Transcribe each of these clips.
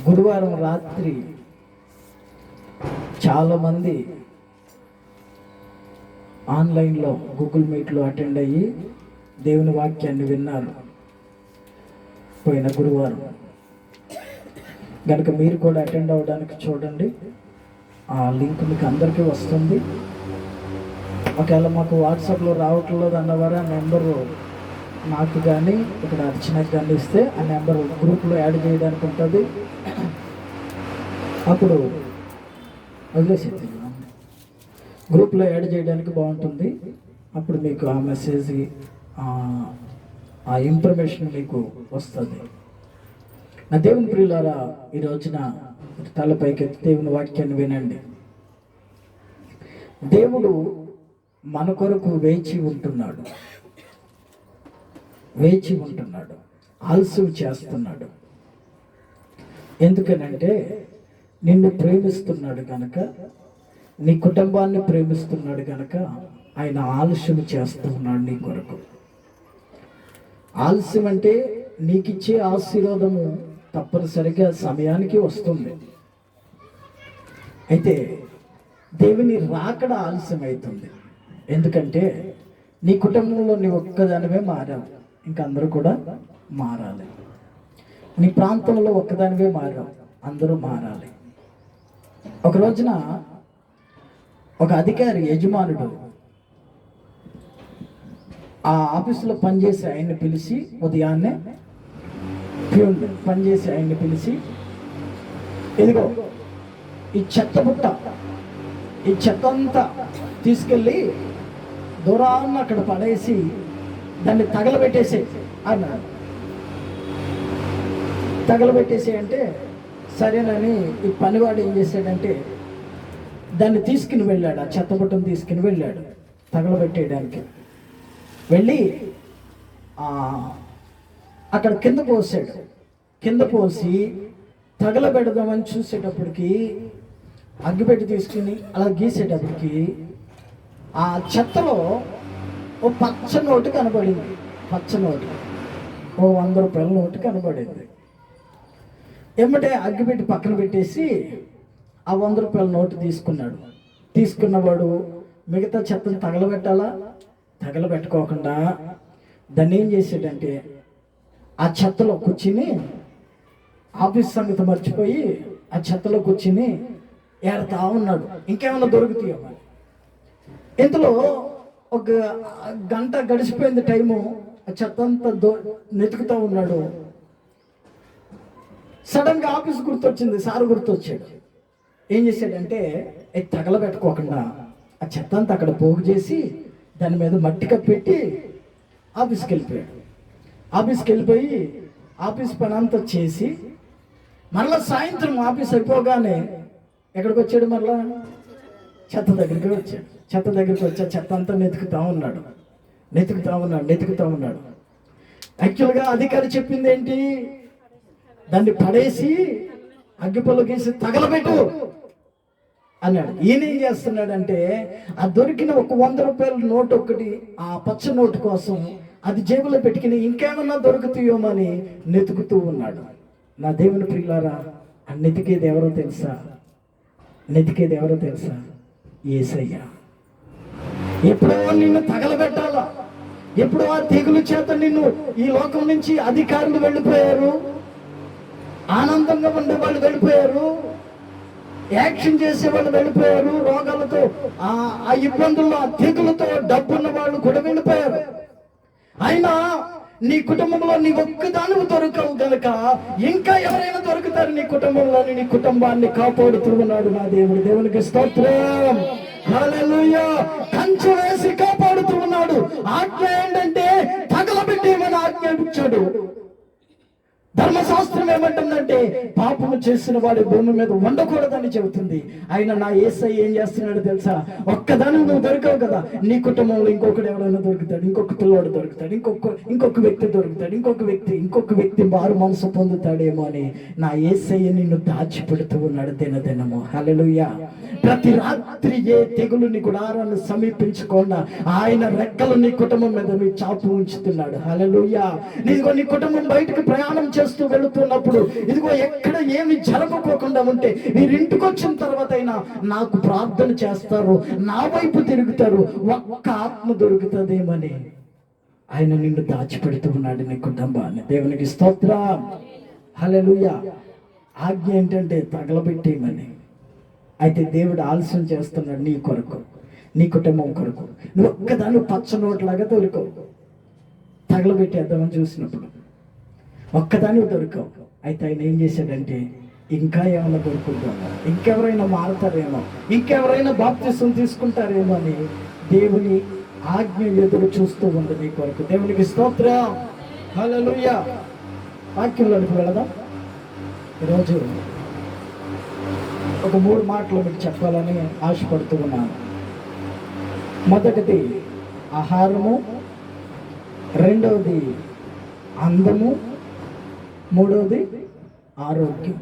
గురువారం రాత్రి చాలామంది ఆన్లైన్లో గూగుల్ మీట్లో అటెండ్ అయ్యి దేవుని వాక్యాన్ని విన్నారు పోయిన గురువారం. కనుక మీరు కూడా అటెండ్ అవ్వడానికి చూడండి. ఆ లింక్ మీకు అందరికీ వస్తుంది. ఒకవేళ మాకు వాట్సాప్లో రావట్లేదు అన్నవారు ఆ నెంబరు నాకు కానీ ఇక్కడ అర్చనకు కానీ ఇస్తే ఆ నెంబర్ గ్రూప్లో యాడ్ చేయడానికి ఉంటుంది. అప్పుడు వదిలేసేది గ్రూప్లో యాడ్ చేయడానికి బాగుంటుంది. అప్పుడు మీకు ఆ మెసేజ్ ఆ ఇన్ఫర్మేషన్ మీకు వస్తుంది. నా దేవుని ప్రియులారా, ఈ రోజున తలపైకి దేవుని వాక్యాన్ని వినండి. దేవుడు మన కొరకు వేచి ఉంటున్నాడు, ఆలస్యం చేస్తున్నాడు. ఎందుకనంటే నిన్ను ప్రేమిస్తున్నాడు కనుక, నీ కుటుంబాన్ని ప్రేమిస్తున్నాడు కనుక ఆయన ఆలస్యం చేస్తున్నాడు నీ కొరకు. ఆలస్యం అంటే నీకిచ్చే ఆశీర్వాదము తప్పనిసరిగా సమయానికి వస్తుంది. అయితే దేవుని రాకడ ఆలస్యం అవుతుంది. ఎందుకంటే నీ కుటుంబంలో నీ ఒక్కదానివే మారావు, ఇంకా అందరూ కూడా మారాలి. నీ ప్రాంతంలో ఒక్కదానివే మారావు, అందరూ మారాలి. ఒక రోజున ఒక అధికారి యజమానుడు ఆ ఆఫీసులో పనిచేసి ఆయన్ని పిలిచి, ఉదయాన్నే ప్యూన్ పనిచేసి ఆయన్ని పిలిచి, ఇదిగో ఈ చెత్త బుట్ట, ఈ చెత్త అంతా తీసుకెళ్ళి దూరాన్ని అక్కడ పడేసి దాన్ని తగలబెట్టేసే అన్నాడు. తగలబెట్టేసి అంటే సరేనని ఈ పనివాడు ఏం చేశాడంటే దాన్ని తీసుకుని వెళ్ళాడు, ఆ చెత్తబుట్టను తీసుకుని వెళ్ళాడు తగలబెట్టేయడానికి. వెళ్ళి అక్కడ కింద పోసాడు. కింద పోసి తగలబెడదామని చూసేటప్పటికి అగ్గిపెట్టి తీసుకుని అలా గీసేటప్పటికి ఆ చెత్తలో ఓ పచ్చ నోటు కనబడింది. పచ్చ నోటు, ఓ 100 రూపాయల నోటు కనబడింది. ఏమంటే అగ్గిపెట్టి పక్కన పెట్టేసి ఆ 100 రూపాయల నోటు తీసుకున్నాడు. తీసుకున్నవాడు మిగతా చెత్తను తగలబెట్టాలా, తగలబెట్టుకోకుండా దాన్ని ఏం చేసాడంటే ఆ చెత్తలో కూర్చుని, ఆఫీస్ సంగతి మర్చిపోయి ఆ చెత్తలో కూర్చుని ఏడతా ఉన్నాడు, ఇంకేమైనా దొరుకుతాయో మరి. ఇంతలో ఒక గంట గడిచిపోయింది టైము. ఆ చెత్త అంతా నెతుకుతూ ఉన్నాడు. సడన్గా ఆఫీస్ గుర్తొచ్చింది, సార్ గుర్తొచ్చాడు. ఏం చేశాడంటే తగలబెట్టుకోకుండా ఆ చెత్త అంతా అక్కడ పోగు చేసి దాని మీద మట్టి కప్పెట్టి ఆఫీస్కి వెళ్ళిపోయాడు. ఆఫీస్కి వెళ్ళిపోయి ఆఫీస్ పని అంతా చేసి మరలా సాయంత్రం ఆఫీస్ అయిపోగానే ఎక్కడికి వచ్చాడు, మరలా చెత్త దగ్గరికి వచ్చాడు. చెత్త దగ్గరికి వచ్చి చెత్త అంతా నెతుకుతా ఉన్నాడు. యాక్చువల్గా అధికారి చెప్పింది ఏంటి, దాన్ని పడేసి అగ్గిపొల్ల గీసి తగలబెట్టు అన్నాడు. ఈయన ఏం చేస్తున్నాడంటే ఆ దొరికిన ఒక 100 రూపాయల నోటు ఒకటి, ఆ పచ్చ నోటు కోసం అది జేబులో పెట్టుకుని ఇంకేమన్నా దొరుకుతాయోమని నెతుకుతూ ఉన్నాడు. నా దేవుని ప్రియులారా, ఆ నెతికేది ఎవరో తెలుసా? యేసయ్య. ఎప్పుడో నిన్ను తగలబెట్టాలా, ఎప్పుడో ఆ తెగులు చేత నిన్ను ఈ లోకం నుంచి అధికారులు వెళ్ళిపోయారు, ఆనందంగా ఉండే వాళ్ళు వెళ్ళిపోయారు, యాక్షన్ చేసే వాళ్ళు వెళ్ళిపోయారు, రోగాలతో ఆ ఇబ్బందుల్లో ఆ తెగులతో డబ్బున్న వాళ్ళు కూడా వెళ్ళిపోయారు. అయినా నీ కుటుంబంలో నీ ఒక్కదానివి దొరకవు గనక ఇంకా ఎవరైనా దొరుకుతారు నీ కుటుంబంలోని. నీ కుటుంబాన్ని కాపాడుతూ ఉన్నాడు నా దేవుడు. దేవునికి స్తోత్రం, హల్లెలూయా. కంచె వేసి కాపాడుతూ ఉన్నాడు. ఆజ్ఞ ఏంటంటే తగలబెట్టేమని ఆజ్ఞాపించాడు. ధర్మశాస్త్రం ఏమంటుందంటే పాపము చేసిన వాడి భూమి మీద ఉండకూడదని చెబుతుంది. ఆయన నా యేసయ్య ఏం చేస్తున్నాడు తెలుసా? ఒక్కదాని నువ్వు దొరకవు కదా, నీ కుటుంబంలో ఇంకొకటి ఎవరైనా దొరుకుతాడు, ఇంకొక పిల్లోడు దొరుకుతాడు, ఇంకొక వ్యక్తి దొరుకుతాడు, ఇంకొక వ్యక్తి మారు మనసు పొందుతాడేమో అని నా యేసయ్య నిన్ను దాచిపెడుతూ ఉన్నాడు దినదినము. హల్లెలూయా. ప్రతి రాత్రి ఏ తెగులు నీ గుడారాన్ని సమీపించకుండా ఆయన రెక్కలు నీ కుటుంబం మీద నీ చాపు ఉంచుతున్నాడు. హల్లెలూయా. నీ కుటుంబం బయటకు ప్రయాణం చేస్తూ వెళుతున్నప్పుడు ఇదిగో ఎక్కడ ఏమి జరగకోకుండా ఉంటే మీరింటికి వచ్చిన తర్వాత అయినా నాకు ప్రార్థన చేస్తారు, నా వైపు తిరుగుతారు, ఒక్క ఆత్మ దొరుకుతుందేమని ఆయన నిన్ను దాచిపెడుతూ ఉన్నాడు, నీ కుటుంబాన్ని. దేవునికి స్తోత్రం, హల్లెలూయా. ఆజ్ఞ ఏంటంటే తగలబెట్టేయమని. అయితే దేవుడు ఆలస్యం చేస్తున్నాడు నీ కొరకు, నీ కుటుంబం కొరకు. నువ్వు ఒక్కదాన్ని పచ్చనోట్లాగా దొరకవు, తగలబెట్టేద్దామని చూసినప్పుడు ఒక్కదాన్ని దొరకవు. అయితే ఆయన ఏం చేశాడంటే ఇంకా ఏమైనా దొరుకుతుందో, ఇంకెవరైనా మారుతారేమో, ఇంకెవరైనా బాప్తిసం తీసుకుంటారేమో అని దేవుని ఆజ్ఞ ఎదురు చూస్తూ ఉంది నీ కొరకు. దేవునికి స్తోత్రం, హల్లెలూయా. వాక్యంలోకి వెళదాం. ఈరోజు ఒక 3 మాటలు మీకు చెప్పాలని ఆశపడుతూ ఉన్నాను. మొదటిది ఆహారము, రెండవది అందము, మూడవది ఆరోగ్యం.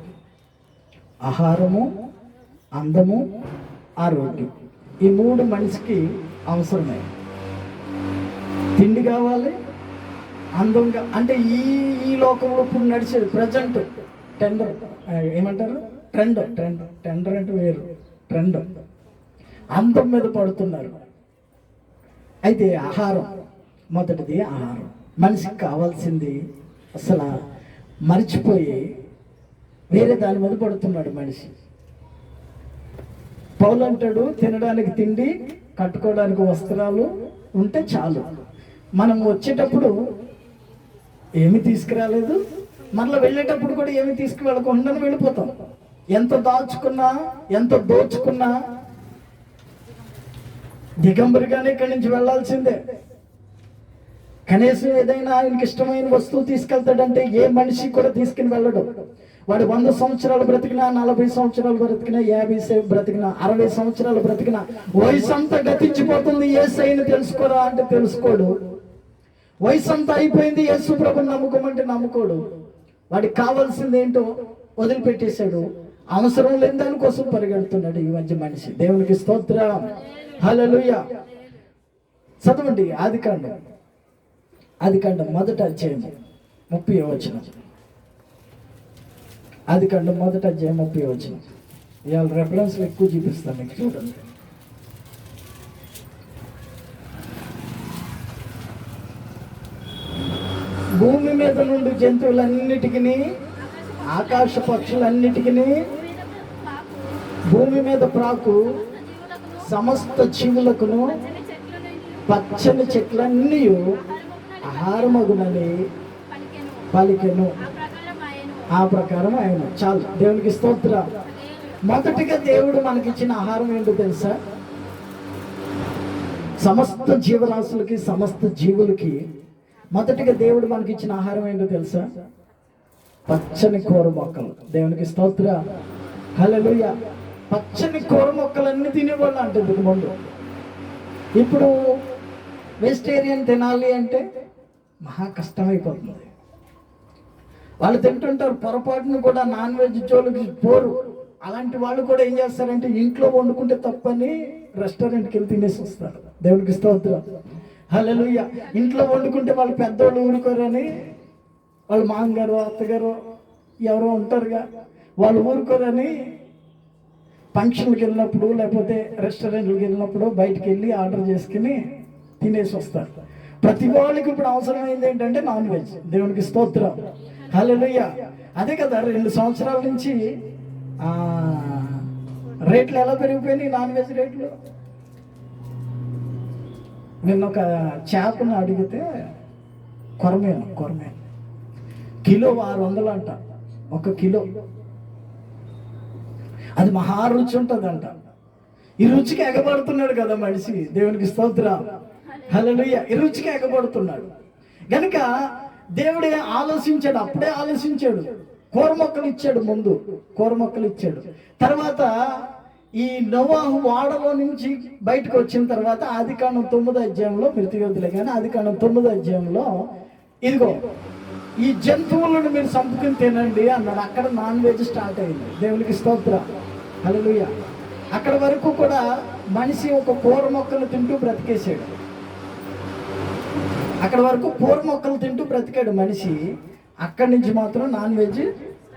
ఆహారము, అందము, ఆరోగ్యం, ఈ 3 మనిషికి అవసరమే. తిండి కావాలి, అందంగా, అంటే ఈ లోకంలో ఇప్పుడు నడిచేది ప్రజెంట్ టెండర్ ఏమంటారు, టెండర్ అంటే వేరు, ట్రెండ్, అందం మీద పడుతున్నారు. అయితే ఆహారం, మొదటిది ఆహారం. మనిషికి కావాల్సింది అసలు మర్చిపోయి వేరే దాని మీద పడుతున్నాడు మనిషి. పౌలు అంటాడు, తినడానికి తిండి, కట్టుకోవడానికి వస్త్రాలు ఉంటే చాలు. మనం వచ్చేటప్పుడు ఏమి తీసుకురాలేదు, మళ్ళీ వెళ్ళేటప్పుడు కూడా ఏమి తీసుకువెళ్ళకుండా వెళ్ళిపోతాం. ఎంత దాచుకున్నా, ఎంత దోచుకున్నా దిగంబరిగానే ఇక్కడి నుంచి వెళ్ళాల్సిందే. కనీసం ఏదైనా ఆయనకి ఇష్టమైన వస్తువు తీసుకెళ్తాడంటే ఏ మనిషి కూడా తీసుకుని వెళ్ళడు. వాడు 100 సంవత్సరాలు బ్రతికినా, 40 సంవత్సరాలు బ్రతికినా, 50 బ్రతికినా, 60 సంవత్సరాలు బ్రతికినా వయసు అంతా గతించిపోతుంది. యేసయ్యని తెలుసుకోరా అంటే తెలుసుకోడు. వయసు అంతా అయిపోయింది, యేసు ప్రభుని నమ్ముకోమంటే నమ్ముకోడు. వాడికి కావాల్సింది ఏంటో వదిలిపెట్టేశాడు. అవసరం లేని దానికోసం పరిగెడుతున్నాడు ఈ మధ్య మనిషి. దేవునికి స్తోత్రం, హల్లెలూయా. చదవండి ఆదికాండం 1వ అధ్యాయం 30వ వచనం. ఆదికాండం 1వ అధ్యాయం 30వ వచనం. ఇవాళ రెఫరెన్స్లు ఎక్కువ చూపిస్తాను మీకు, చూడండి. భూమి మీద నుండి జంతువులన్నిటికీ, ఆకాశ పక్షులన్నిటికీ, భూమి మీద ప్రాకు సమస్త జీవులకును పచ్చని చెట్లన్నీ ఆహారమగునని పలికెను. ఆ ప్రకారం ఆయన. చాలు, దేవునికి స్తోత్రం. మొదటిగా దేవుడు మనకిచ్చిన ఆహారం ఏంటో తెలుసా? సమస్త జీవరాశులకి, సమస్త జీవులకి మొదటిగా దేవుడు మనకిచ్చిన ఆహారం ఏంటో తెలుసా? పచ్చని కూర మొక్కలు. దేవునికి స్తోత్రం, హల్లెలూయా. పచ్చని కూర మొక్కలన్నీ తినేవాళ్ళు అంటే ఇంతకు ముందు. ఇప్పుడు వెజిటేరియన్ తినాలి అంటే మహా కష్టమైపోతుంది. వాళ్ళు తింటుంటారు, పొరపాటును కూడా నాన్ వెజ్ జోలికి పోరు. అలాంటి వాళ్ళు కూడా ఏం చేస్తారంటే ఇంట్లో వండుకుంటే తప్పని రెస్టారెంట్కి వెళ్ళి తినేసి వస్తారు. దేవునికి స్తోత్రం, హల్లెలూయా. ఇంట్లో వండుకుంటే వాళ్ళు పెద్దోళ్ళు ఊరుకోరని, వాళ్ళు మామగారు, అత్తగారు ఎవరో ఉంటారుగా, వాళ్ళు ఊరుకోరని ఫంక్షన్కి వెళ్ళినప్పుడు లేకపోతే రెస్టారెంట్కి వెళ్ళినప్పుడు బయటికి వెళ్ళి ఆర్డర్ చేసుకుని తినేసి వస్తారు. ప్రతి వాళ్ళకి ఇప్పుడు అవసరమైంది ఏంటంటే నాన్ వెజ్. దేవునికి స్తోత్రం, హల్లెలూయా. అదే కదా 2 సంవత్సరాల నుంచి రేట్లు ఎలా పెరిగిపోయినాయి, నాన్ వెజ్ రేట్లు. నిన్న ఒక చేపను అడిగితే కొరమేను కిలో 600 అంట, 1 కిలో. అది మహా రుచి ఉంటుందంట. ఈ రుచికి ఎగబడుతున్నాడు కదా మనిషి. దేవునికి స్తోత్రం, హల్లెలూయా. ఈ రుచికి ఎగబడుతున్నాడు గనుక దేవుడే ఆలోచించాడు, అప్పుడే ఆలోచించాడు. కూర మొక్కలు ఇచ్చాడు, ముందు కూర మొక్కలు ఇచ్చాడు. తర్వాత ఈ నోవాహు వాడలో నుంచి బయటకు వచ్చిన తర్వాత ఆదికాండం 9వ అధ్యాయంలో, ప్రతియోధులే కానీ ఆదికాండం 9వ అధ్యాయంలో ఇదిగో ఈ జంతువులను మీరు చంపుకుని తినండి అన్నాడు. అక్కడ నాన్ వెజ్ స్టార్ట్ అయింది. దేవునికి స్తోత్రం, హల్లెలూయా. అక్కడ వరకు కూడా మనిషి ఒక కూర మొక్కలు తింటూ బ్రతికేశాడు. అక్కడ వరకు కూర మొక్కలు తింటూ బ్రతికాడు మనిషి. అక్కడి నుంచి మాత్రం నాన్ వెజ్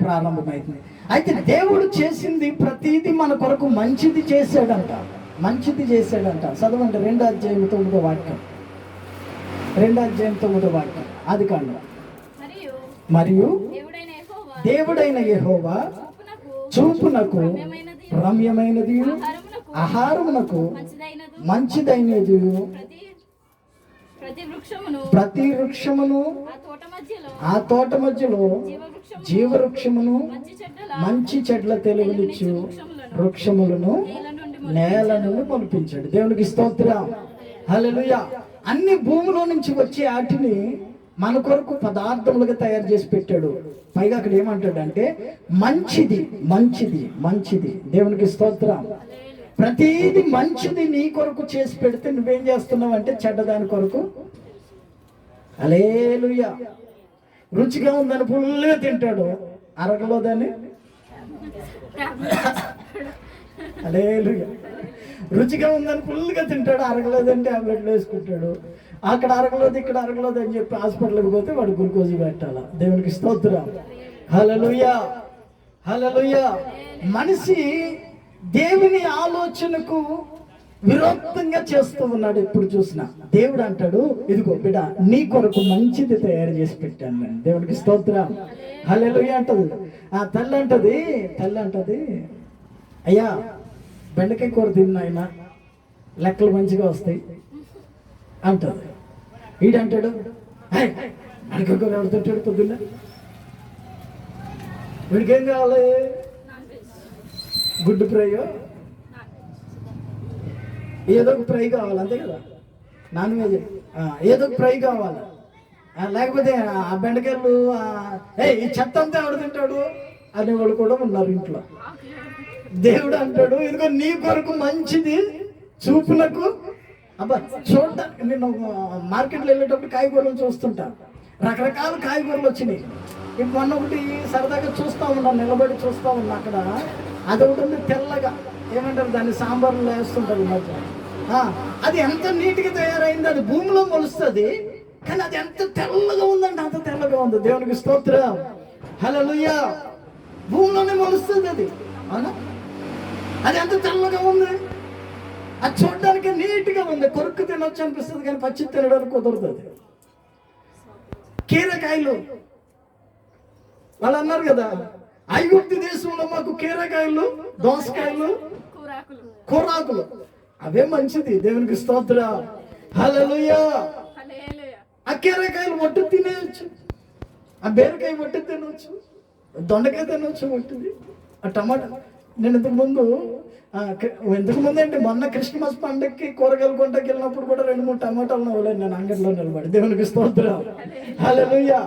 ప్రారంభమైంది. అయితే దేవుడు చేసింది ప్రతిదీ మన కొరకు మంచిది చేశాడంట. మంచిది చేశాడంట. చదవండి 2వ అధ్యాయం 9వ వాక్యం. 2వ అధ్యాయం 9వ వాక్యం ఆదికాండం. మరియు దేవుడైన యెహోవా చూపునకు రమ్యమైనది, ఆహారమునకు మంచిదైనది, ప్రతి వృక్షమును ఆ తోట మధ్యలో జీవవృక్షమును మంచి చెట్ల తెలుగునిచ్చు వృక్షములను నేల నుండి పంపించాడు. దేవునికి స్తోత్రం. హల్లెలూయా. అన్ని భూమిలో నుంచి వచ్చే వాటిని మన కొరకు పదార్థములుగా తయారు చేసి పెట్టాడు. పైగా అక్కడ ఏమంటాడంటే మంచిది మంచిది మంచిది. దేవునికి స్తోత్రం. ప్రతిది మంచిది నీ కొరకు చేసి పెడితే నువ్వేం చేస్తున్నావు అంటే చెడ్డదాని కొరకు. హల్లెలూయా. రుచిగా ఉందని ఫుల్గా తింటాడు, అరగలో దాన్ని. హల్లెలూయా. రుచిగా ఉందని ఫుల్గా తింటాడు, అరగలేదని టాబ్లెట్లు వేసుకుంటాడు. అక్కడ అరగలేదు ఇక్కడ అరగలేదు అని చెప్పి హాస్పిటల్కి పోతే వాడు గ్లూకోజ్ పెట్టాల. దేవునికి స్తోత్రం. హల్లెలూయా. హల్లెలూయా. మనిషి దేవుని ఆలోచనకు విరోధంగా చేస్తూ ఉన్నాడు. ఎప్పుడు చూసినా దేవుడు అంటాడు, ఇదిగో బిడ్డ నీ కొరకు మంచిది తయారు చేసి పెట్టాను నేను. దేవునికి స్తోత్రం. హల్లెలూయా అంటది. ఆ తల్లి అంటది అయ్యా బెండకాయ కూర తిన్నాయన లెక్కలు మంచిగా వస్తాయి అంటది. ఈడంటాడు అడిగే కూర ఎవడుతుంటాడు పొద్దున్న, వీడికేం కావాలి? గుడ్డు ఫ్రైయో ఏదో ఒక ఫ్రై కావాలి, అంతే కదా. నాన్ వెజ్ ఏదో ఒక ఫ్రై కావాలి. లేకపోతే ఆ బెండకాయలు ఈ చెత్త అంతా ఎవడు తింటాడు అనేవాళ్ళు కూడా ఉన్నారు ఇంట్లో. దేవుడు అంటాడు, ఇదిగో నీ కొరకు మంచిది చూపులకు. అబ్బా చూడటానికి నేను మార్కెట్లో వెళ్ళేటప్పుడు కాయగూరలు చూస్తుంటా, రకరకాల కాయగూరలు వచ్చినాయి. ఇప్పుడు మొన్న ఒకటి సరదాగా చూస్తూ ఉన్నాను, నిలబడి చూస్తూ ఉన్నా. అక్కడ అదొకటి ఉంది తెల్లగా, ఏమంటారు దాన్ని, సాంబార్లు వేస్తుంటారు మధ్య. అది ఎంత నీట్గా తయారైంది, అది భూమిలో మొలుస్తుంది, కానీ అది ఎంత తెల్లగా ఉందంటే అంత తెల్లగా ఉంది. దేవునికి స్తోత్రం. హల్లెలూయా. భూమిలోనే మొలుస్తుంది అది, అవునా? అది ఎంత తెల్లగా ఉంది, అది చూడడానికి నీట్గా ఉంది. కొరుక్కు తినొచ్చు అనిపిస్తుంది కానీ పచ్చి తినడానికి కుదరదు. కీరకాయలు వాళ్ళు అన్నారు కదా, ఐగుప్తు దేశంలో మాకు కీరకాయలు, దోసకాయలు, కూరాకులు అవే మంచిది. దేవునికి స్తోత్రం. హల్లెలూయా. ఆ కీరకాయలు ఒట్టు తినేయచ్చు, ఆ బీరకాయ ఒట్టు తినవచ్చు, దొండకాయ తినవచ్చు ఒట్టిది, ఆ టమాటా. నేను ఇంతకుముందు అంటే మొన్న క్రిస్మస్ పండుగకి కూరగాయలు కొంటకి వెళ్ళినప్పుడు కూడా 2-3 టమాటాలు నవ్వలేదు నేను అంగడిలో నిలబడి. దేవునికి స్తోత్రం. హల్లెలూయా.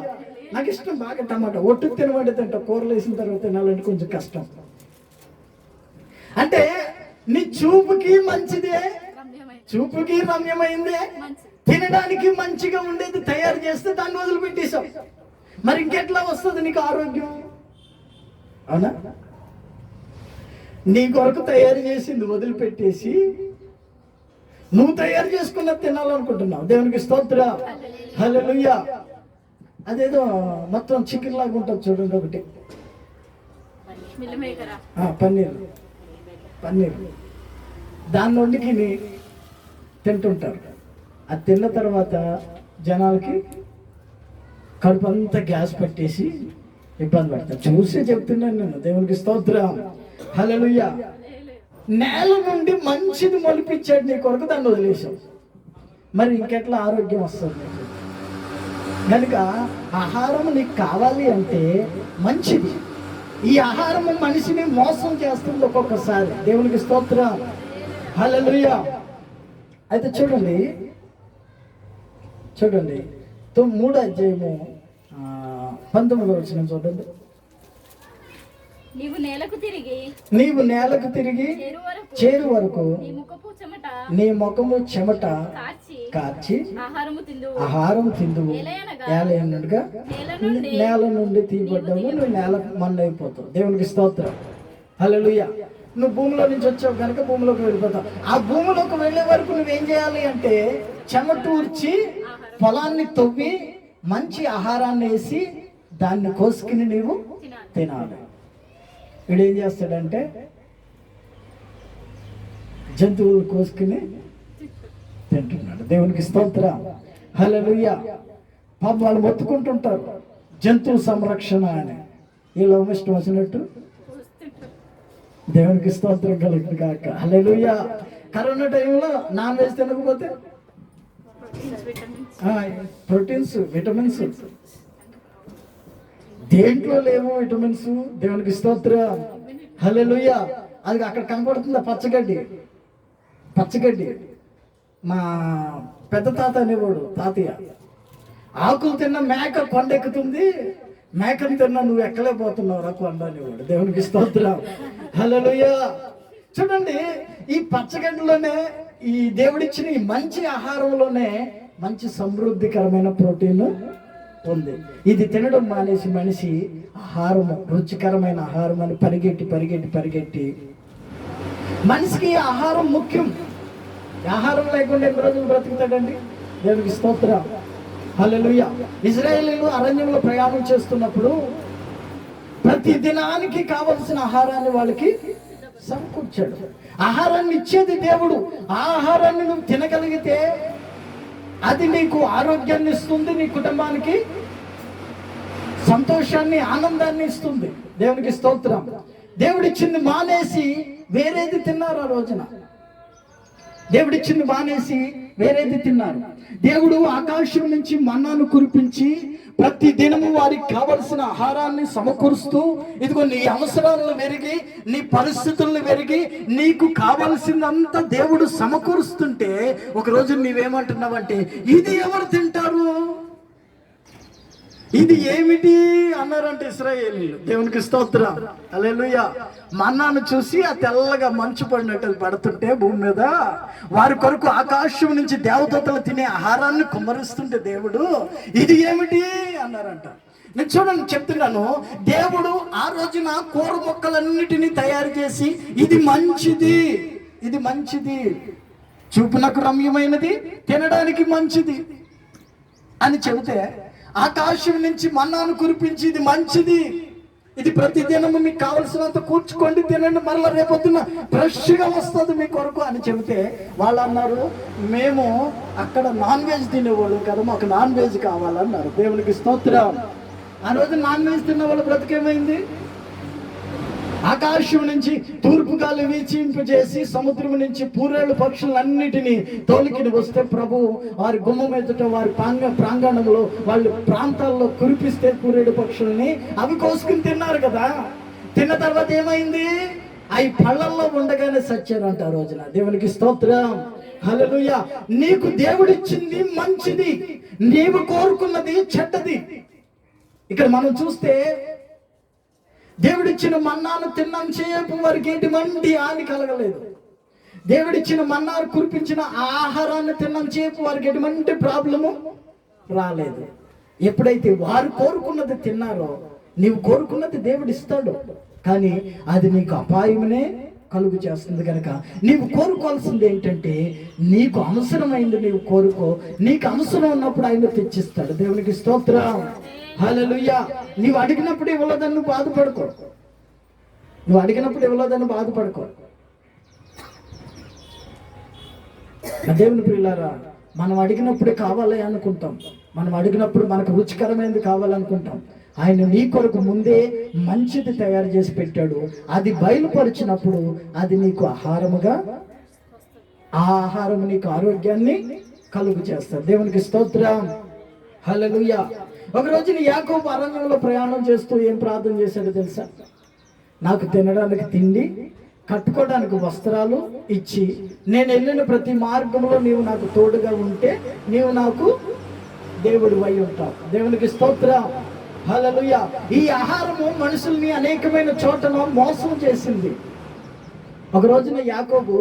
నాకు ఇష్టం బాగా టమాటా. ఒట్టు తినమంటే తింటా, కూరలు వేసిన తర్వాత తినాలంటే కొంచెం కష్టం. అంటే నీ చూపుకి మంచిదే, చూపుకి రమ్యమైందే, తినడానికి మంచిగా ఉండేది తయారు చేస్తే దాన్ని వదిలిపెట్టేశాం. మరి ఇంకెట్లా వస్తుంది నీకు ఆరోగ్యం? అవునా? నీ కొరకు తయారు చేసింది వదిలిపెట్టేసి నువ్వు తయారు చేసుకున్నది తినాలనుకుంటున్నావు. దేవునికి స్తోత్రం. హల్లెలూయా. అదేదో మొత్తం చికెన్ లాగా ఉంటుంది చూడండి, ఒకటి పన్నీర్ దాన్ని వండికి తింటుంటారు. అది తిన్న తర్వాత జనాలకి కడుపు అంతా గ్యాస్ పెట్టేసి ఇబ్బంది పడతారు. చూసే చెప్తున్నాను నేను. దేవునికి స్తోత్రం. హల్లెలూయా. నేల నుండి మంచిది మొలిపించాడు నీ కొరకు, దాన్ని వదిలేసావు. మరి ఇంకెట్లా ఆరోగ్యం వస్తుంది నీకు? కనుక ఆహారం నీకు కావాలి అంటే మంచిది. ఈ ఆహారము మనిషిని మోసం చేస్తుంది ఒక్కొక్కసారి. దేవునికి స్తోత్రం. హల్లెలూయా. అయితే చూడండి 3వ అధ్యాయము 19వ వచనం చూడండి. నీవు నేలకు తిరిగి చేరు వరకు నీ ముఖము చెమట కార్చి ఆహారం తిందువు. ఏలయనగా నేల నుండి తీయబడ్డావు, నువ్వు నేల మన్నైపోతావు. దేవునికి స్తోత్రం. హల్లెలూయా. నువ్వు భూమిలో నుంచి వచ్చావు కనుక భూమిలోకి వెళ్ళిపోతావు. ఆ భూమిలోకి వెళ్ళే వరకు నువ్వేం చేయాలి అంటే చెమటూర్చి పొలాన్ని తవ్వి మంచి ఆహారాన్ని వేసి దాన్ని కోసుకుని నీవు తినాలి. వీడు ఏం చేస్తాడంటే జంతువులు కోసుకుని తింటున్నాడు. దేవునికి స్తోత్రం, హల్లెలూయా. పాపం వాళ్ళు మొత్తుకుంటుంటారు జంతువు సంరక్షణ అని, ఈ లోమిష్టం వచ్చినట్టు. దేవునికి స్తోత్రం కలుగుతుంది కాక, హల్లెలూయా. కరోనా టైంలో నాన్ వెజ్ తినకపోతే ప్రోటీన్స్, విటమిన్స్ దేంట్లో లేవు విటమిన్స్. దేవునికి స్తోత్రం, హల్లెలూయా. అది అక్కడ కనపడుతుందా పచ్చగడ్డి. మా పెద్ద తాత అనేవాడు, తాతయ్య, ఆకులు తిన్న మేక కొండెక్కుతుంది, మేకను తిన్నా నువ్వు ఎక్కలేకపోతున్నావు రా కొండ అనేవాడు. దేవునికి స్తోత్రం, హల్లెలూయా. చూడండి, ఈ పచ్చగడ్డలోనే, ఈ దేవుడిచ్చిన ఈ మంచి ఆహారంలోనే మంచి సమృద్ధికరమైన ప్రోటీన్ ఉంది. ఇది తినడం మానేసి మనిషి ఆహారం, రుచికరమైన ఆహారం అని పరిగెట్టి మనిషికి ఆహారం ముఖ్యం. ఆహారం లేకుండా ఎన్ని రోజులు బ్రతుకుతాడండి? దేవునికి స్తోత్రం, హల్లెలూయా. ఇశ్రాయేలీయులు అరణ్యంలో ప్రయాణం చేస్తున్నప్పుడు ప్రతి దినానికి కావలసిన ఆహారాన్ని వాళ్ళకి సమకూర్చాడు. ఆహారాన్ని ఇచ్చేది దేవుడు. ఆ ఆహారాన్ని నువ్వు తినగలిగితే అది నీకు ఆరోగ్యాన్ని ఇస్తుంది, నీ కుటుంబానికి సంతోషాన్ని, ఆనందాన్ని ఇస్తుంది. దేవునికి స్తోత్రం. దేవుడిచ్చింది మానేసి వేరేది తిన్నారు. ఆ రోజున దేవుడిచ్చింది మానేసి వేరేది తిన్నారు. దేవుడు ఆకాశం నుంచి మన్నాను కురిపించి ప్రతి దినము వారికి కావలసిన ఆహారాన్ని సమకూరుస్తూ, ఇదిగో నీ అవసరాలను వెరిగి, నీ పరిస్థితులను వెరిగి, నీకు కావలసిందంతా దేవుడు సమకూరుస్తుంటే ఒకరోజు నీవేమంటున్నావంటే, ఇది ఎవరు తింటారు, ఇది ఏమిటి అన్నారంటే ఇశ్రాయేలీయులు. దేవునికి స్తోత్రం, హల్లెలూయా. మన్నాను చూసి ఆ తెల్లగా మంచు పడినట్టు పడుతుంటే భూమి మీద వారి కొరకు ఆకాశం నుంచి దేవదూతలు తినే ఆహారాన్ని కుమ్మరిస్తుంటే దేవుడు ఇది ఏమిటి అన్నారంట. నేను చూడండి, చెప్తున్నాను, దేవుడు ఆ రోజున కూర మొక్కలన్నిటినీ తయారు చేసి ఇది మంచిది, చూపునకు రమ్యమైనది, తినడానికి మంచిది అని చెబితే, ఆకాశం నుంచి మన్నాను కురిపించి ఇది మంచిది, ఇది ప్రతిదినము మీకు కావలసినంత కూర్చుకోండి, తినండి, మరలా రేపొద్దున ఫ్రెష్గా వస్తుంది మీ కొరకు అని చెబితే వాళ్ళు అన్నారు, మేము అక్కడ నాన్ వెజ్ తినేవాళ్ళు కదా, మాకు నాన్ వెజ్ కావాలన్నారు. దేవునికి స్తోత్రం. ఆ రోజు నాన్ వెజ్ తిన్న వాళ్ళ బ్రతికేమైంది? ఆకాశం నుంచి తూర్పు గాలి వీచింపజేసి సముద్రం నుంచి పూరేళ్ళు పక్షులన్నిటినీ తోలికిని వస్తే ప్రభు వారి గుమ్మం ఎదుట, వారి ప్రాంగణంలో, వాళ్ళ ప్రాంతాల్లో కురిపిస్తే పూరేడు పక్షుల్ని అవి కోసుకుని తిన్నారు కదా. తిన్న తర్వాత ఏమైంది? అవి పళ్ళల్లో ఉండగానే సచ్చారంట ఆ రోజున. దేవునికి స్తోత్రం, హల్లెలూయా. నీకు దేవుడిచ్చింది మంచిది, నీవు కోరుకున్నది చెడ్డది. ఇక్కడ మనం చూస్తే దేవుడిచ్చిన మన్నాను తిన్నంతసేపు వారికి ఎటువంటి హాని కలగలేదు. దేవుడిచ్చిన మన్నాను కురిపించిన ఆహారాన్ని తిన్నంతసేపు వారికి ఎటువంటి ప్రాబ్లము రాలేదు. ఎప్పుడైతే వారు కోరుకున్నది తిన్నారో, నీవు కోరుకున్నది దేవుడు ఇస్తాడు, కానీ అది నీకు అపాయమునే కలుగు చేస్తుంది. కనుక నీవు కోరుకోవాల్సింది ఏంటంటే, నీకు అవసరమైంది నీవు కోరుకో. నీకు అవసరం ఉన్నప్పుడు ఆయన తెచ్చిస్తాడు. దేవునికి స్తోత్రం, హల్లెలూయా. నీవు అడిగినప్పుడు ఇవ్వలేదని నువ్వు బాధపడుకో. దేవుని ప్రియులారా, మనం అడిగినప్పుడే కావాలి అనుకుంటాం, మనం అడిగినప్పుడు మనకు రుచికరమైనది కావాలనుకుంటాం. ఆయన నీ కొరకు ముందే మంచిది తయారు చేసి పెట్టాడు. అది బయలుపరిచినప్పుడు అది నీకు ఆహారముగా, ఆ ఆహారం నీకు ఆరోగ్యాన్ని కలుగు చేస్తాడు. దేవునికి స్తోత్రం, హల్లెలూయా. ఒక రోజున యాకోబు అరణ్యంలో ప్రయాణం చేస్తూ ఏం ప్రార్థన చేశాడో తెలుసా? నాకు తినడానికి తిండి, కట్టుకోవడానికి వస్త్రాలు ఇచ్చి, నేను వెళ్ళిన ప్రతి మార్గంలో నీవు నాకు తోడుగా ఉంటే నీవు నాకు దేవుడు అయి ఉంటావు. దేవునికి స్తోత్రం, హల్లెలూయా. ఈ ఆహారము మనుషుల్ని అనేకమైన చోటన మోసం చేసింది. ఒక రోజున యాకోబు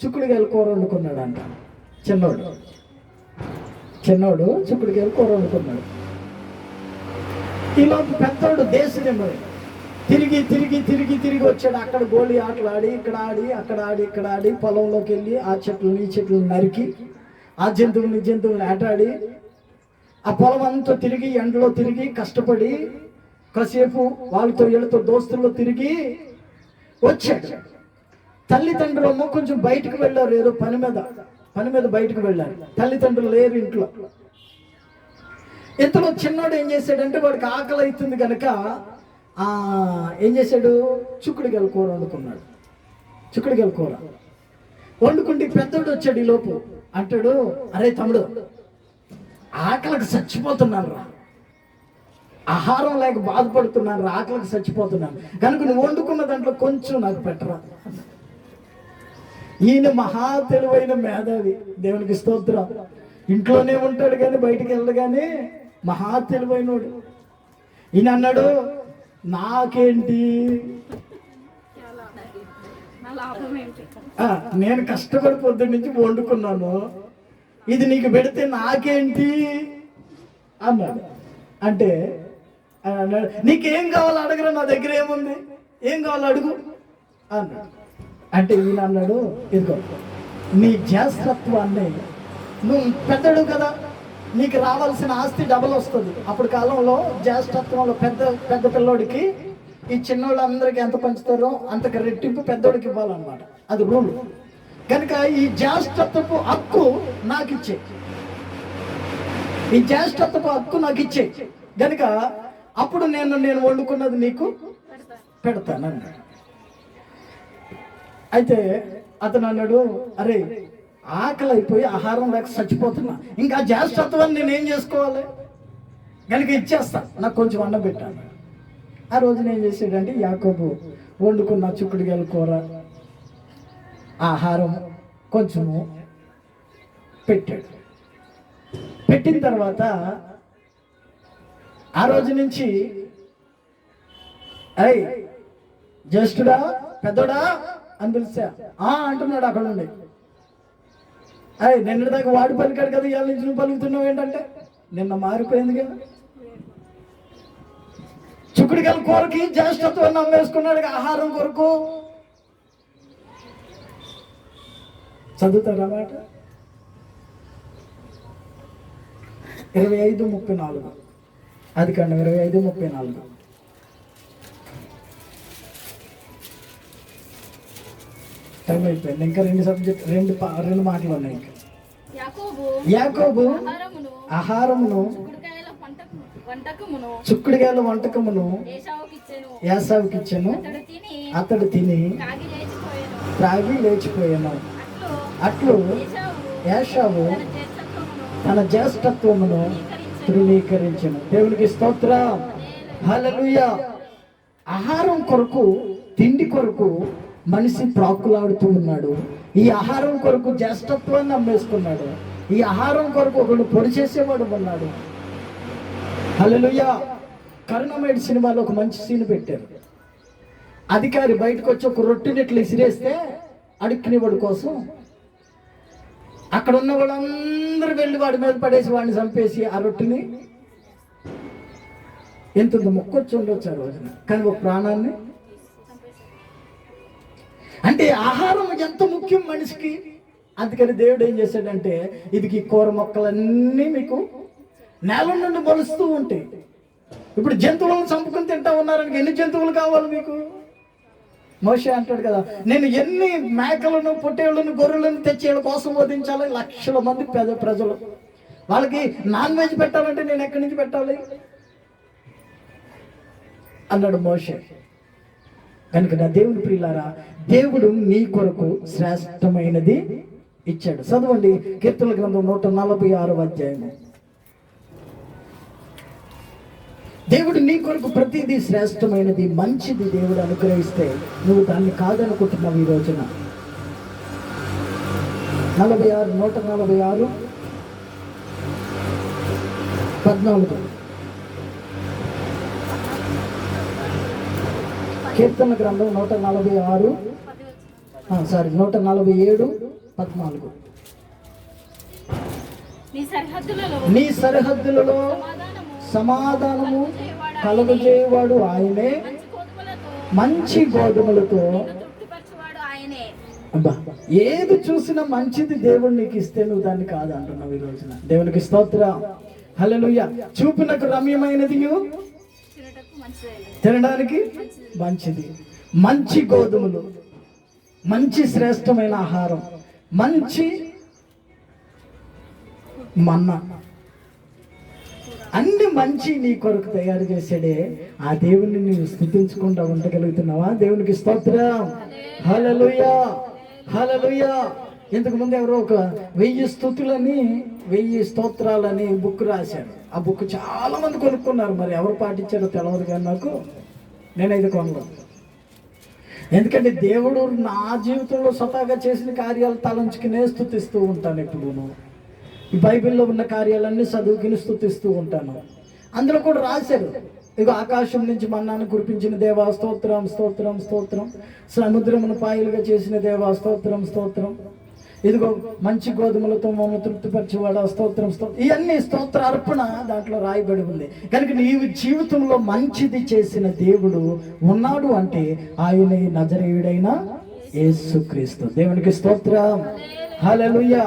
చిక్కుడుకాయల కూర వండుకున్నాడంట. చిన్నోడు చిక్కుడుకాయల కూర వండుకున్నాడు. ఈలోపు పెద్దోడు దేశం తిరిగి వచ్చాడు. అక్కడ గోళీ ఆటలు ఆడి, ఇక్కడ ఆడి, అక్కడ ఆడి, పొలంలోకి వెళ్ళి ఆ చెట్లను ఈ చెట్లను నరికి, ఆ జంతువుల్ని ఆటాడి, ఆ పొలం అంతా తిరిగి, ఎండలో తిరిగి, కష్టపడి కాసేపు వాళ్ళతో వీళ్ళతో దోస్తుల్లో తిరిగి వచ్చాడు. తల్లిదండ్రులు కొంచెం బయటకు వెళ్ళారు, ఏదో పని మీద బయటకు వెళ్ళారు. తల్లిదండ్రులు లేరు ఇంట్లో. ఇంతలో చిన్నోడు ఏం చేశాడంటే, వాడికి ఆకలి అవుతుంది కనుక ఏం చేశాడు, చిక్కుడుకాయల కూర వండుకున్నాడు. చిక్కుడుకాయల కూర వండుకుంటే పెద్దోడు వచ్చాడు. ఈ లోపు అంటాడు, అరే తమ్ముడు, ఆకలికి చచ్చిపోతున్నాను రా, ఆహారం లేక బాధపడుతున్నాను రా, ఆకలికి చచ్చిపోతున్నాను కనుక నువ్వు వండుకున్న దాంట్లో కొంచెం నాకు పెట్టరా. ఈయన మహా తెలివైన మేధావి, దేవునికి స్తోత్రం. ఇంట్లోనే ఉంటాడు కానీ బయటికి వెళ్ళడు, కానీ మహా తెలివైనోడు. ఈయన అన్నాడు, నాకేంటి, నేను కష్టపడి పొద్దున్న నుంచి వండుకున్నాను, ఇది నీకు పెడితే నాకేంటి అన్నాడు. అంటే అన్నాడు, నీకేం కావాలో అడగరా, నా దగ్గర ఏముంది, ఏం కావాలో అడుగు అన్నాడు. అంటే ఈయన అన్నాడు, ఇదిగో నీ జ్యేష్ఠత్వాన్ని, నువ్వు పెద్దడు కదా, నీకు రావాల్సిన ఆస్తి డబల్ వస్తుంది. అప్పుడు కాలంలో జ్యేష్ఠత్వంలో పెద్ద పిల్లోడికి ఈ చిన్నోళ్ళందరికీ ఎంత పంచుతారో అంతకు రెట్టింపు పెద్దోడికి ఇవ్వాలన్నమాట, అది రూల్. కనుక ఈ జ్యేష్ఠత్వపు హక్కు నాకు ఇచ్చే, ఈ జ్యేష్ఠత్వపు హక్కు నాకు ఇచ్చే కనుక అప్పుడు నేను వండుకున్నది నీకు పెడతానన్నాడు. అయితే అతను అన్నాడు, అరే ఆకలి అయిపోయి ఆహారం లేక చచ్చిపోతున్నా, ఇంకా జ్యేష్ఠత్వాన్ని నేనేం చేసుకోవాలి, కనుక ఇచ్చేస్తా, నాకు కొంచెం అన్నం పెట్టాను. ఆ రోజున ఏం చేసాడంటే, యాకోబు వండుకున్న చిక్కుడుకాయల కూర ఆహారం కొంచెము పెట్టాడు. పెట్టిన తర్వాత ఆ రోజు నుంచి, అయ్ జ్యేష్ఠుడా, పెద్దోడా అని పిలిచా అంటున్నాడు అక్కడ నుండి. అయ్యి నిన్నటిదాకా వాడు పలికాడు కదా, ఇవాళ నుంచి నువ్వు పలుకుతున్నావు ఏంటంటే, నిన్న మారిపోయింది కదా. చిక్కుడుకాయల కూరకి జ్యేష్ఠత్వాన్ని అమ్మేసుకున్నాడు ఆహారం కొరకు. చదువుతారా మాట 25:34, అది కండి 25:34. టైం అయిపోయింది, ఇంకా రెండు మాటలు ఉన్నాయి. ఇంకా యాకోబు ఆహారమును చిక్కుడుకాయల వంటకమును ఏసావుకి ఇచ్చెను, అతడు తిని త్రాగి లేచిపోయాను. అట్లు ఏసావు తన జ్యేష్ఠత్వమును తృణీకరించెను. దేవునికి స్తోత్రం, హల్లెలూయా. ఆహారం కొరకు, తిండి కొరకు మనిషి ప్రాకులాడుతూ ఉన్నాడు. ఈ ఆహారం కొరకు జ్యేష్ఠత్వాన్ని అమ్మేసుకున్నాడు. ఈ ఆహారం కొరకు ఒకడు పొడి చేసేవాడు ఉన్నాడు. హల్లెలూయా. కరుణమేడ్ సినిమాలో ఒక మంచి సీన్ పెట్టారు. అధికారి బయటకు వచ్చి ఒక రొట్టెని ఇట్లా ఇసిరేస్తే అడుక్కునేవాడు కోసం అక్కడ ఉన్న వాళ్ళందరూ వెళ్ళి వాడి మీద పడేసి వాడిని చంపేసి ఆ రొట్టెని ఎంత మొక్కొచ్చి ఉండొచ్చు ఆ రోజున, కానీ ఒక ప్రాణాన్ని. అంటే ఆహారం ఎంత ముఖ్యం మనిషికి. అందుకని దేవుడు ఏం చేశాడంటే, ఇది కూర మొక్కలన్నీ మీకు నేల నుండి మొలుస్తూ ఉంటాయి. ఇప్పుడు జంతువులను చంపుకుని తింటా ఉన్నారని ఎన్ని జంతువులు కావాలి మీకు? మోషే అంటాడు కదా, నేను ఎన్ని మేకలను, పొట్టేళ్లను, గొర్రెలను తెచ్చి వీళ్ళ కోసం వధించాలి. లక్షల మంది ప్రజలు, వాళ్ళకి నాన్ వెజ్ పెట్టాలంటే నేను ఎక్కడి నుంచి పెట్టాలి అన్నాడు మోషే. కనుక నా దేవుని ప్రియులారా, దేవుడు నీ కొరకు శ్రేష్టమైనది ఇచ్చాడు. చదవండి కీర్తనల గ్రంథం 146వ అధ్యాయము. దేవుడు నీ కొరకు ప్రతిదీ శ్రేష్టమైనది, మంచిది దేవుడు అనుగ్రహిస్తే నువ్వు దాన్ని కాదనుకుంటున్నావు. ఈ రోజున 146:14 కీర్తన గ్రంథం 147:14. నీ సరిహద్దులలో సమాధానము కలుగజేయవాడు ఆయనే, మంచి గోధుమలతో. అబ్బా, ఏది చూసినా మంచిది దేవుడు నీకు ఇస్తే నువ్వు దాన్ని కాదంటున్నావు ఈ రోజున. దేవునికి స్తోత్రం, హల్లెలూయా. చూపునకు రమ్యమైనది తినడానికి మంచిది. మంచి గోధుమలు, మంచి శ్రేష్టమైన ఆహారం, మంచి మన్నా, అన్ని మంచి నీ కొరకు తయారు చేసాడే. ఆ దేవుణ్ణి నీవు స్తుతించకుండా ఉండగలుగుతున్నావా? దేవునికి స్తోత్రం. హల్లెలూయా, హల్లెలూయా. ఇంతకు ముందు ఎవరో ఒక 1000 స్తుతులని 1000 స్తోత్రాలని బుక్ రాశారు. ఆ బుక్ చాలా మంది కొనుక్కున్నారు. మరి ఎవరు పాటించారో తెలియదు కానీ నాకు, నేనైతే కొనలేదు. ఎందుకంటే దేవుడు నా జీవితంలో స్వతహాగా చేసిన కార్యాలు తలంచుకునే స్తుతిస్తూ ఉంటాను. ఎప్పుడూను ఈ బైబిల్లో ఉన్న కార్యాలన్నీ చదువుకుని స్తుతిస్తూ ఉంటాను. అందులో కూడా రాశారు, ఇక ఆకాశం నుంచి మన్నాను కురిపించిన దేవా స్తోత్రం, స్తోత్రం, స్తోత్రం. సముద్రమును పాయలుగా చేసిన దేవా స్తోత్రం, స్తోత్రం. ఇదిగో మంచి గోధుమలతో మమ్మల్ని తృప్తిపరిచేవాడు స్తోత్రం, స్తోత్రం. ఇవన్నీ స్తోత్ర అర్పణ దాంట్లో రాయబడి ఉంది. కనుక నీవు జీవితంలో మంచిది చేసిన దేవుడు ఉన్నాడు అంటే ఆయన నజరేయుడైన యేసుక్రీస్తు. దేవునికి స్తోత్రం. హల్లెలూయా.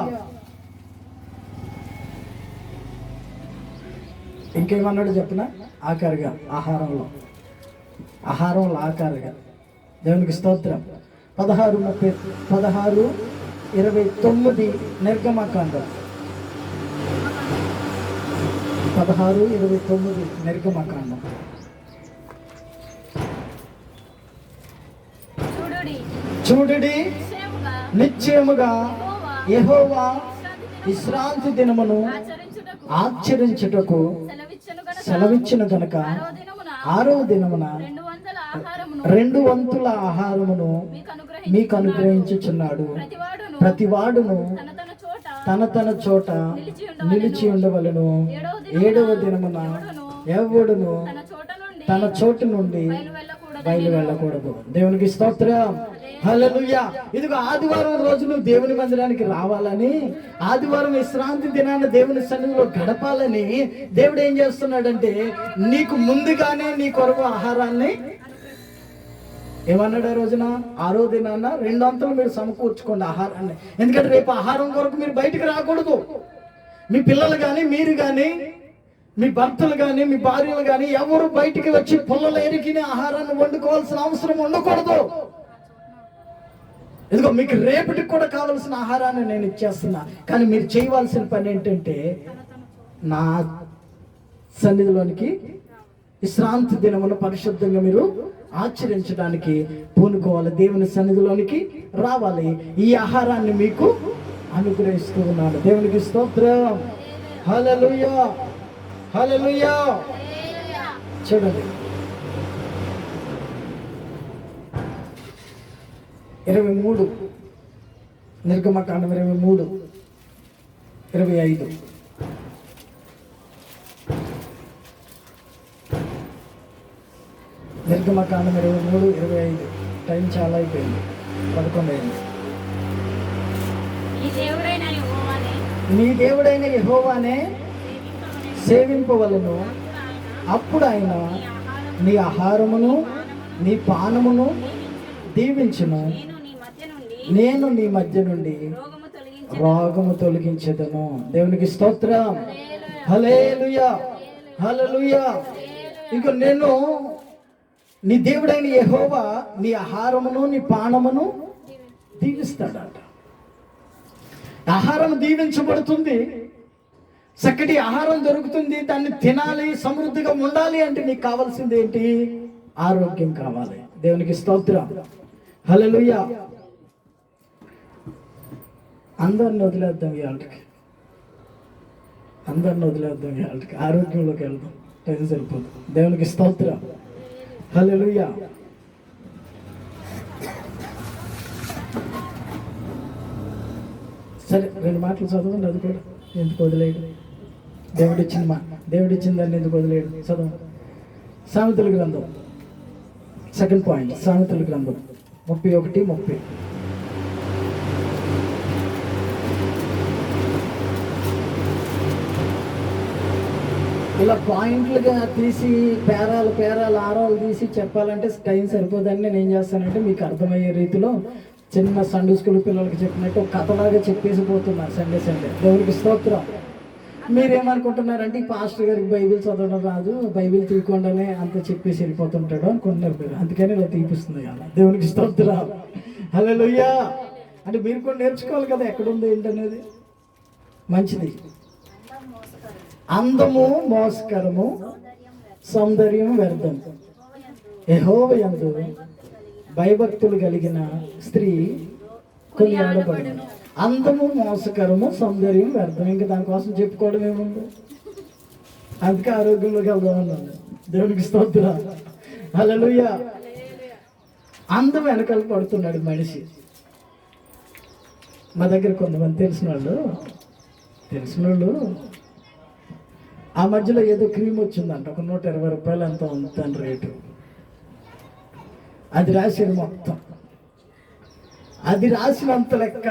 ఇంకేమన్నాడు చెప్పిన? ఆఖరిగా ఆహారంలో ఆఖరిగా దేవునికి స్తోత్రం. 16:29 నిర్గమకాండం 16:29 నిర్గమకాండం. చూడుడి, నిశ్చయముగా యెహోవా విశ్రాంతి దినమును ఆచరించుటకు సెలవిచ్చిన కనుక 6వ దినమున 2 వంతుల ఆహారమును మీకు అనుగ్రహించుచున్నాడు. ప్రతివాడును తన చోట నిలిచి ఉండవలెను. 7వ దినమున ఎవడును తన చోటు నుండి బయలు వెళ్ళకూడదు. దేవునికి స్తోత్రం. హల్లెలూయా. ఇదిగో ఆదివారం రోజు నువ్వు దేవుని మందిరానికి రావాలని, ఆదివారం విశ్రాంతి దినాన్ని దేవుని సన్నిధిలో గడపాలని దేవుడు ఏం చేస్తున్నాడంటే నీకు ముందుగానే నీ కొరకు ఆహారాన్ని ఏమన్నాడు? ఆ రోజున 6వ దినాన 2 అంతలు మీరు సమకూర్చుకోండి ఆహారాన్ని. ఎందుకంటే రేపు ఆహారం కొరకు మీరు బయటికి రాకూడదు. మీ పిల్లలు కానీ, మీరు కానీ, మీ భర్తలు కానీ, మీ భార్యలు కానీ ఎవరు బయటికి వచ్చి పుల్లలు ఎరికిన ఆహారాన్ని వండుకోవాల్సిన అవసరం ఉండకూడదు. ఇదిగో మీకు రేపటికి కూడా కావలసిన ఆహారాన్ని నేను ఇచ్చేస్తున్నా. కానీ మీరు చేయవలసిన పని ఏంటంటే నా సన్నిధిలోనికి విశ్రాంతి దినమును పరిశుద్ధంగా మీరు ఆచరించడానికి పూనుకోవాలి. దేవుని సన్నిధిలోనికి రావాలి. ఈ ఆహారాన్ని మీకు అనుగ్రహిస్తూ ఉన్నాను. దేవునికి స్తోత్రం. హల్లెలూయా, హల్లెలూయా. చూడండి 23 నిర్గమకాండం 23:25. నిర్గమకాండం 23:25. టైం చాలా అయిపోయింది, 11 అయింది. నీ దేవుడైన యెహోవానే సేవింపవలెను. అప్పుడు ఆయన నీ ఆహారమును నీ పానమును దీవించును. నేను నీ మధ్య నుండి రోగము తొలగించెదను. దేవునికి స్తోత్రం. హల్లెలూయా, హల్లెలూయా. ఇక నేను నీ దేవుడైన యెహోవా నీ ఆహారమును నీ పానమును దీవిస్తాడట. ఆహారం దీవించబడుతుంది, చక్కటి ఆహారం దొరుకుతుంది. దాన్ని తినాలి, సమృద్ధిగా ఉండాలి అంటే నీకు కావాల్సింది ఏంటి? ఆరోగ్యం కావాలి. దేవునికి స్తోత్రం. హల్లెలూయా. అందరిని వదిలేద్దాం ఇవాళకి, ఆరోగ్యంలోకి వెళ్దాం. టైం సరిపోతుంది. దేవునికి స్తోత్రం. హల్లెలూయా. సరే 2 మాటలు చదవండి. అది కూడా ఎందుకు వదిలేయడు? దేవుడిచ్చిన దాన్ని ఎందుకు వదిలేయడు? చదవండి. సామెతల గ్రంథం 2nd పాయింట్. సామెతల గ్రంథం 31:30. ఇలా పాయింట్లుగా తీసి పేరాలు ఆరాలు తీసి చెప్పాలంటే టైం సరిపోదని నేను ఏం చేస్తానంటే మీకు అర్థమయ్యే రీతిలో చిన్న సండే స్కూల్ పిల్లలకి చెప్పినట్టు ఒక కథలాగా చెప్పేసి పోతున్నా సండే. దేవునికి స్తోత్రం. మీరేమనుకుంటున్నారంటే ఈ పాస్టర్ గారికి బైబిల్ చదవడం రాదు, బైబిల్ తీయకుండానే అంత చెప్పేసి వెళ్ళిపోతుంటాడు అనుకుంటున్నారు మీరు. అందుకని ఇలా తీపిస్తుంది కదా. దేవునికి స్తోత్రం. హల్లెలూయా. అంటే మీరు కూడా నేర్చుకోవాలి కదా ఎక్కడుంది ఏంటనేది. మంచిది. అందము మోసకరము, సౌందర్యం వ్యర్థం. యెహోవా యందు భయభక్తులు కలిగిన స్త్రీ కొనియాడబడును. అందము మోసకరము, సౌందర్యం వ్యర్థం. ఇంకా దానికోసం చెప్పుకోవడం ఏముంది. అందుకే ఆరోగ్యంలోకి వెళ్దామన్నాను. దేవునికి స్తోత్రం. హల్లెలూయా. అందం వెనకాల పడుతున్నాడు మనిషి. మా దగ్గర కొంతమంది తెలిసిన వాళ్ళు ఆ మధ్యలో ఏదో క్రీమ్ వచ్చిందంట, ఒక 120 రూపాయలు ఎంతో ఉంది రేటు. అది రాసేది మొత్తం. అది రాసినంత లెక్క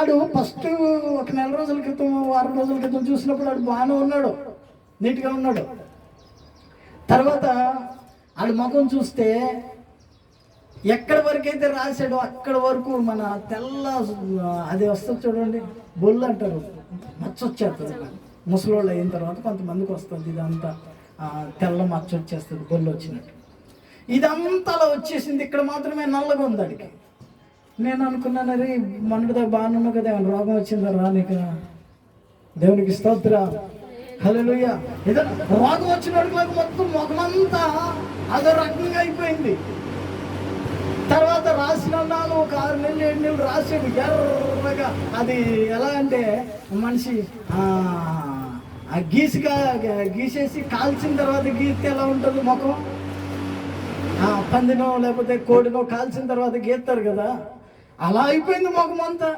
ఆడు ఫస్ట్ ఒక నెల రోజుల క్రితం, వారం రోజుల క్రితం చూసినప్పుడు ఆడు బాగానే ఉన్నాడు, నీట్గా ఉన్నాడు. తర్వాత ఆడు ముఖం చూస్తే ఎక్కడి వరకు అయితే రాశాడో అక్కడ వరకు మన తెల్ల అది వస్తుంది చూడండి, బొల్లు అంటారు, మచ్చ వచ్చేస్తుంది. ముసలోళ్ళు అయిన తర్వాత కొంతమందికి వస్తుంది ఇదంతా తెల్ల మచ్చ వచ్చేస్తుంది, బొల్లు వచ్చినట్టు. ఇదంతా అలా వచ్చేసింది. ఇక్కడ మాత్రమే నల్లగా ఉంది అడిగి. నేను అనుకున్నాను, అది మొన్నటిదా బాగానే ఉన్నావు కదా, ఏమైనా రోగం వచ్చిందా రా నీకు. దేవునికి స్తోత్రం. హల్లెలూయా. ఏదైనా రోగం వచ్చినట్టు మొత్తం ముఖమంతా అదో రకంగా అయిపోయింది. తర్వాత రాసిన ఒక 6 నెలలు 7 నెలలు రాసేది ఎర్రగా. అది ఎలా అంటే మనిషి గీసేసి కాల్చిన తర్వాత గీస్తే ఎలా ఉంటుంది ముఖం, పందినో లేకపోతే కోడినో కాల్చిన తర్వాత గీస్తారు కదా, అలా అయిపోయింది ముఖం అంతా.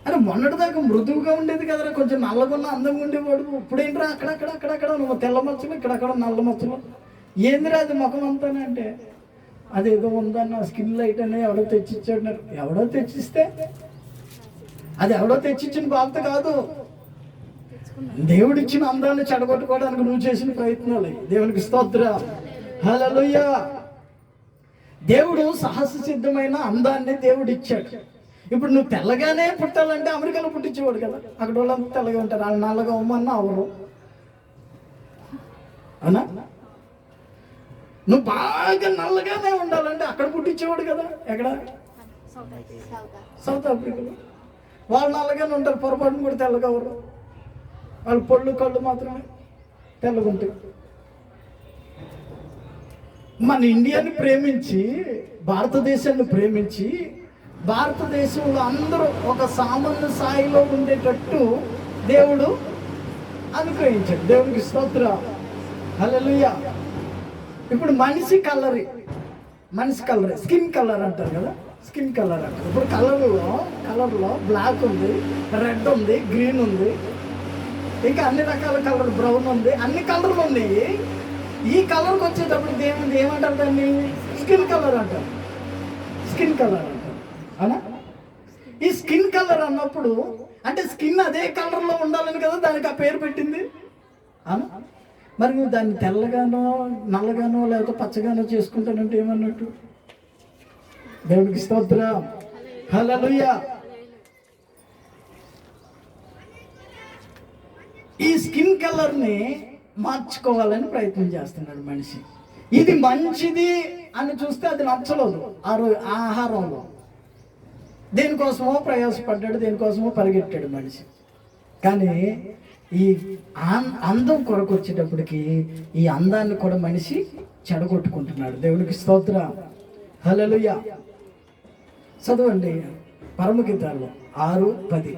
అరే మొన్నటిదాకా మృదువుగా ఉండేది కదరా, కొంచెం నల్లగున్న అందంగా ఉండేవాడు. ఇప్పుడేంట్రా అక్కడక్కడ నువ్వు తెల్ల మచ్చలు, ఇక్కడక్కడ నల్ల మచ్చలు. ఏందిరా అది ముఖం అంతానే అంటే అదేదో ఉందన్న స్కిన్ లైట్ అని ఎవడో తెచ్చిచ్చాడు. ఎవడో తెచ్చిస్తే అది ఎవడో తెచ్చిచ్చిన బాధ్యత కాదు, దేవుడిచ్చిన అందాన్ని చెడగొట్టుకోవడానికి నువ్వు చేసిన ప్రయత్నాలు. దేవునికి స్తోత్రం. హల్లెలూయా. దేవుడు సహజ సిద్ధమైన అందాన్ని దేవుడు ఇచ్చాడు. ఇప్పుడు నువ్వు తెల్లగానే పుట్టాలంటే అమెరికాలో పుట్టించేవాడు కదా, అక్కడ వాళ్ళంతా తెల్లగా ఉంటారు. వాళ్ళు నల్లగా అవ్వమన్నా అవరు. అవునా? నువ్వు బాగా నల్లగానే ఉండాలంటే అక్కడ పుట్టించేవాడు కదా, ఎక్కడ? సౌత్ ఆఫ్రికాలో. వాళ్ళు నల్లగానే ఉంటారు, పొరపాటును కూడా తెల్లగా అవరు. వాళ్ళు పళ్ళు కళ్ళు మాత్రమే తెల్లగా ఉంటాయి. మన ఇండియాని ప్రేమించి, భారతదేశాన్ని ప్రేమించి, భారతదేశంలో అందరూ ఒక సామాన్య స్థాయిలో ఉండేటట్టు దేవుడు అనుగ్రహించాడు. దేవునికి స్తోత్రం. హల్లెలూయా. ఇప్పుడు మనిషి కలర్ స్కిన్ కలర్ అంటారు కదా, స్కిన్ కలర్ అంటారు. ఇప్పుడు కలర్లో బ్లాక్ ఉంది, రెడ్ ఉంది, గ్రీన్ ఉంది, ఇంకా అన్ని రకాల కలర్, బ్రౌన్ ఉంది, అన్ని కలర్లు ఉన్నాయి. ఈ కలర్కి వచ్చేటప్పుడు ఏమంటారు దాన్ని? స్కిన్ కలర్ అంటారు. అవునా? ఈ స్కిన్ కలర్ అన్నప్పుడు అంటే స్కిన్ అదే కలర్లో ఉండాలని కదా దానికి ఆ పేరు పెట్టింది. అవునా? మరి నువ్వు దాన్ని తెల్లగానో నల్లగానో లేకపోతే పచ్చగానో చేసుకుంటానంటే ఏమన్నట్టు? దేవునికి స్తోత్రం. హల్లెలూయా. ఈ స్కిన్ కలర్ని మార్చుకోవాలని ప్రయత్నం చేస్తున్నాడు మనిషి. ఇది మంచిది అని చూస్తే అది నచ్చలేదు. ఆహారంలో దేనికోసమో ప్రయాసపడ్డాడు, దేనికోసమో పరిగెట్టాడు మనిషి. కానీ ఈ అందం కొరకు వచ్చేటప్పటికి ఈ అందాన్ని కూడా మనిషి చెడగొట్టుకుంటున్నాడు. దేవునికి స్తోత్రం. హల్లెలూయా. చదవండి పరమగీతాల్లో 6:10.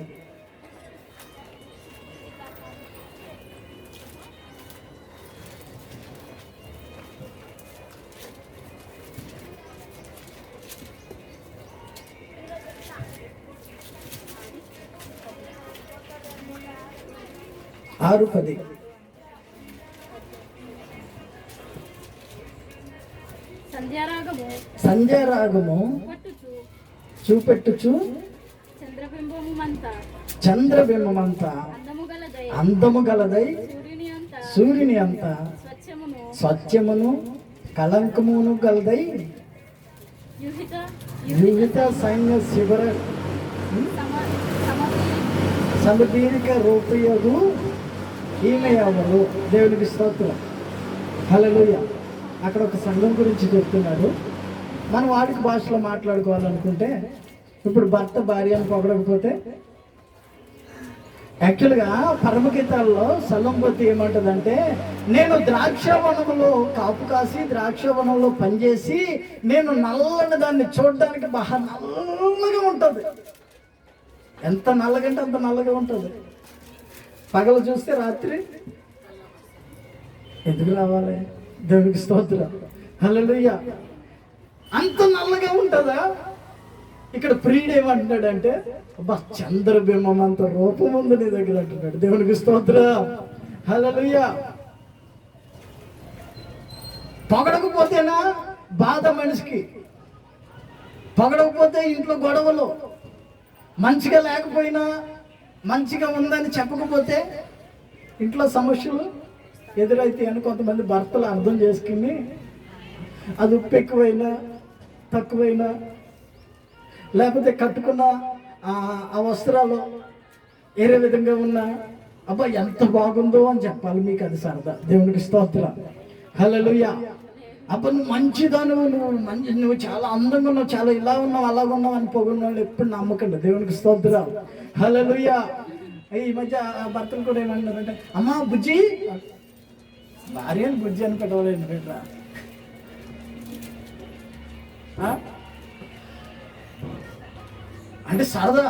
సంధ్యారాగము చూపెట్టుచు చంద్రబింబమంతా అందము గలదై సూర్యుని అంత స్వచ్ఛమును కలంకమును గలదై యుహిత సైన్య సలబీరిక రూపయదు ఈమె ఎవరు? దేవునికి స్తోత్రం. హల్లెలూయా. అక్కడ ఒక సంఘం గురించి చెప్తున్నాడు. మనం వాడికి భాషలో మాట్లాడుకోవాలనుకుంటే, ఇప్పుడు భర్త భార్యను పొగడకపోతే, యాక్చువల్గా పరమగీతాల్లో సల్లంబతి ఏమంటుందంటే, నేను ద్రాక్షవనంలో కాపు కాసి ద్రాక్షవనంలో పనిచేసి నేను నల్లని దాన్ని చూడడానికి బాగా నల్లగా ఉంటుంది. ఎంత నల్లగంటే అంత నల్లగా ఉంటుంది. పగలు చూస్తే రాత్రి ఎందుకు రావాలి? దేవునికి స్తోత్రం. హల్లెలూయా. అంత నల్లగా ఉంటుందా? ఇక్కడ ప్రియుడు ఏమంటున్నాడంటే, అబ్బా చంద్రబింబం అంత రూపం ఉంది నీ దగ్గర అంటున్నాడు. దేవునికి స్తోత్రం. హల్లెలూయా. పొగడకపోతేనా బాధ మనిషికి, పొగడకపోతే ఇంట్లో గొడవలు, మంచిగా లేకపోయినా మంచిగా ఉందని చెప్పకపోతే ఇంట్లో సమస్యలు ఎదురైతే అని కొంతమంది భర్తలు అర్థం చేసుకుని, అది ఉప్పు ఎక్కువైనా తక్కువైనా, లేకపోతే కట్టుకున్న ఆ వస్త్రాలు వేరే విధంగా ఉన్నా, అబ్బా ఎంత బాగుందో అని చెప్పాలి. మీకు అది సరదా. దేవునికి స్తోత్రం. హల్లెలూయా. అబ్బా నువ్వు మంచిదాను, నువ్వు చాలా అందంగా ఉన్నావు, చాలా ఇలా ఉన్నావు అలాగ ఉన్నావు అని పొగిడిన వాళ్ళు ఎప్పుడు నమ్మకండి. దేవునికి స్తోత్రం. హల్లెలూయా. ఈ మధ్య భర్తలు కూడా ఏమంటారంటే, అమ్మా బుజ్జి, భార్యను బుజ్జి అని పెట్టవలేదు పెట్టరా. అంటే సరదా.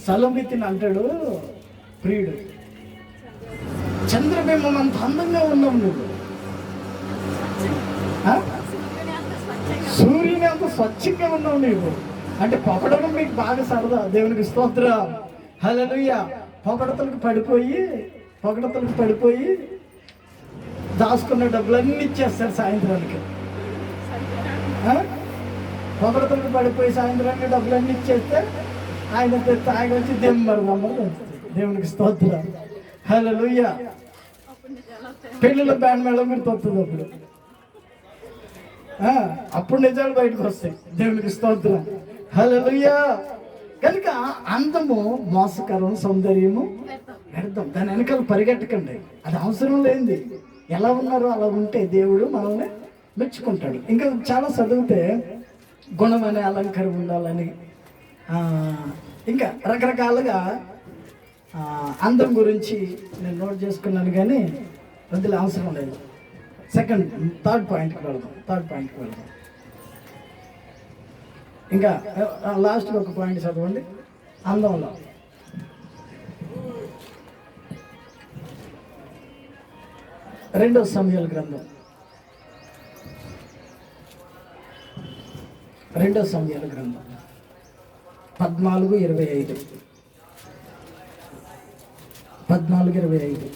సలోమితిని అంటాడు ప్రియుడు, చంద్రబింబం అంత అందంగా ఉన్నావు నువ్వు, సూర్యుని అంత స్వచ్ఛంగా ఉన్నావు నీవు అంటే పొగడడం మీకు బాగా సరదా. దేవునికి స్తోత్రం. హల్లెలూయా. పొగడతలకు పడిపోయి దాచుకున్న డబ్బులన్నీ ఇచ్చేస్తారు సాయంత్రానికి. పొగడతలకు పడిపోయి సాయంత్రానికి డబ్బులన్నీ ఇచ్చేస్తే ఆయన తాగి వచ్చి దెమ్మరు. దేవునికి స్తోత్రం. హల్లెలూయా. పెళ్ళిలో బ్యాండ్ మేళం మీరు తొత్తుంది అప్పుడు నిజాలు బయటకు వస్తాయి. దేవునికి స్తోత్రం. హల్లెలూయా. కనుక అందము మోసకరం, సౌందర్యము వ్యర్థం. దాని వెనకాల పరిగెట్టకండి, అది అవసరం లేనిది. ఎలా ఉన్నారో అలా ఉంటే దేవుడు మనల్ని మెచ్చుకుంటాడు. ఇంకా చాలా చదివితే గుణం అనే అలంకారం ఉండాలని, ఇంకా రకరకాలుగా అందం గురించి నేను నోట్ చేసుకున్నాను, కానీ వదిలే అవసరం లేదు. థర్డ్ పాయింట్కి వెళ్దాం. ఇంకా లాస్ట్కి ఒక పాయింట్ చదవండి. అందంలో రెండో సమయాల గ్రంథం 14:25. 14:25.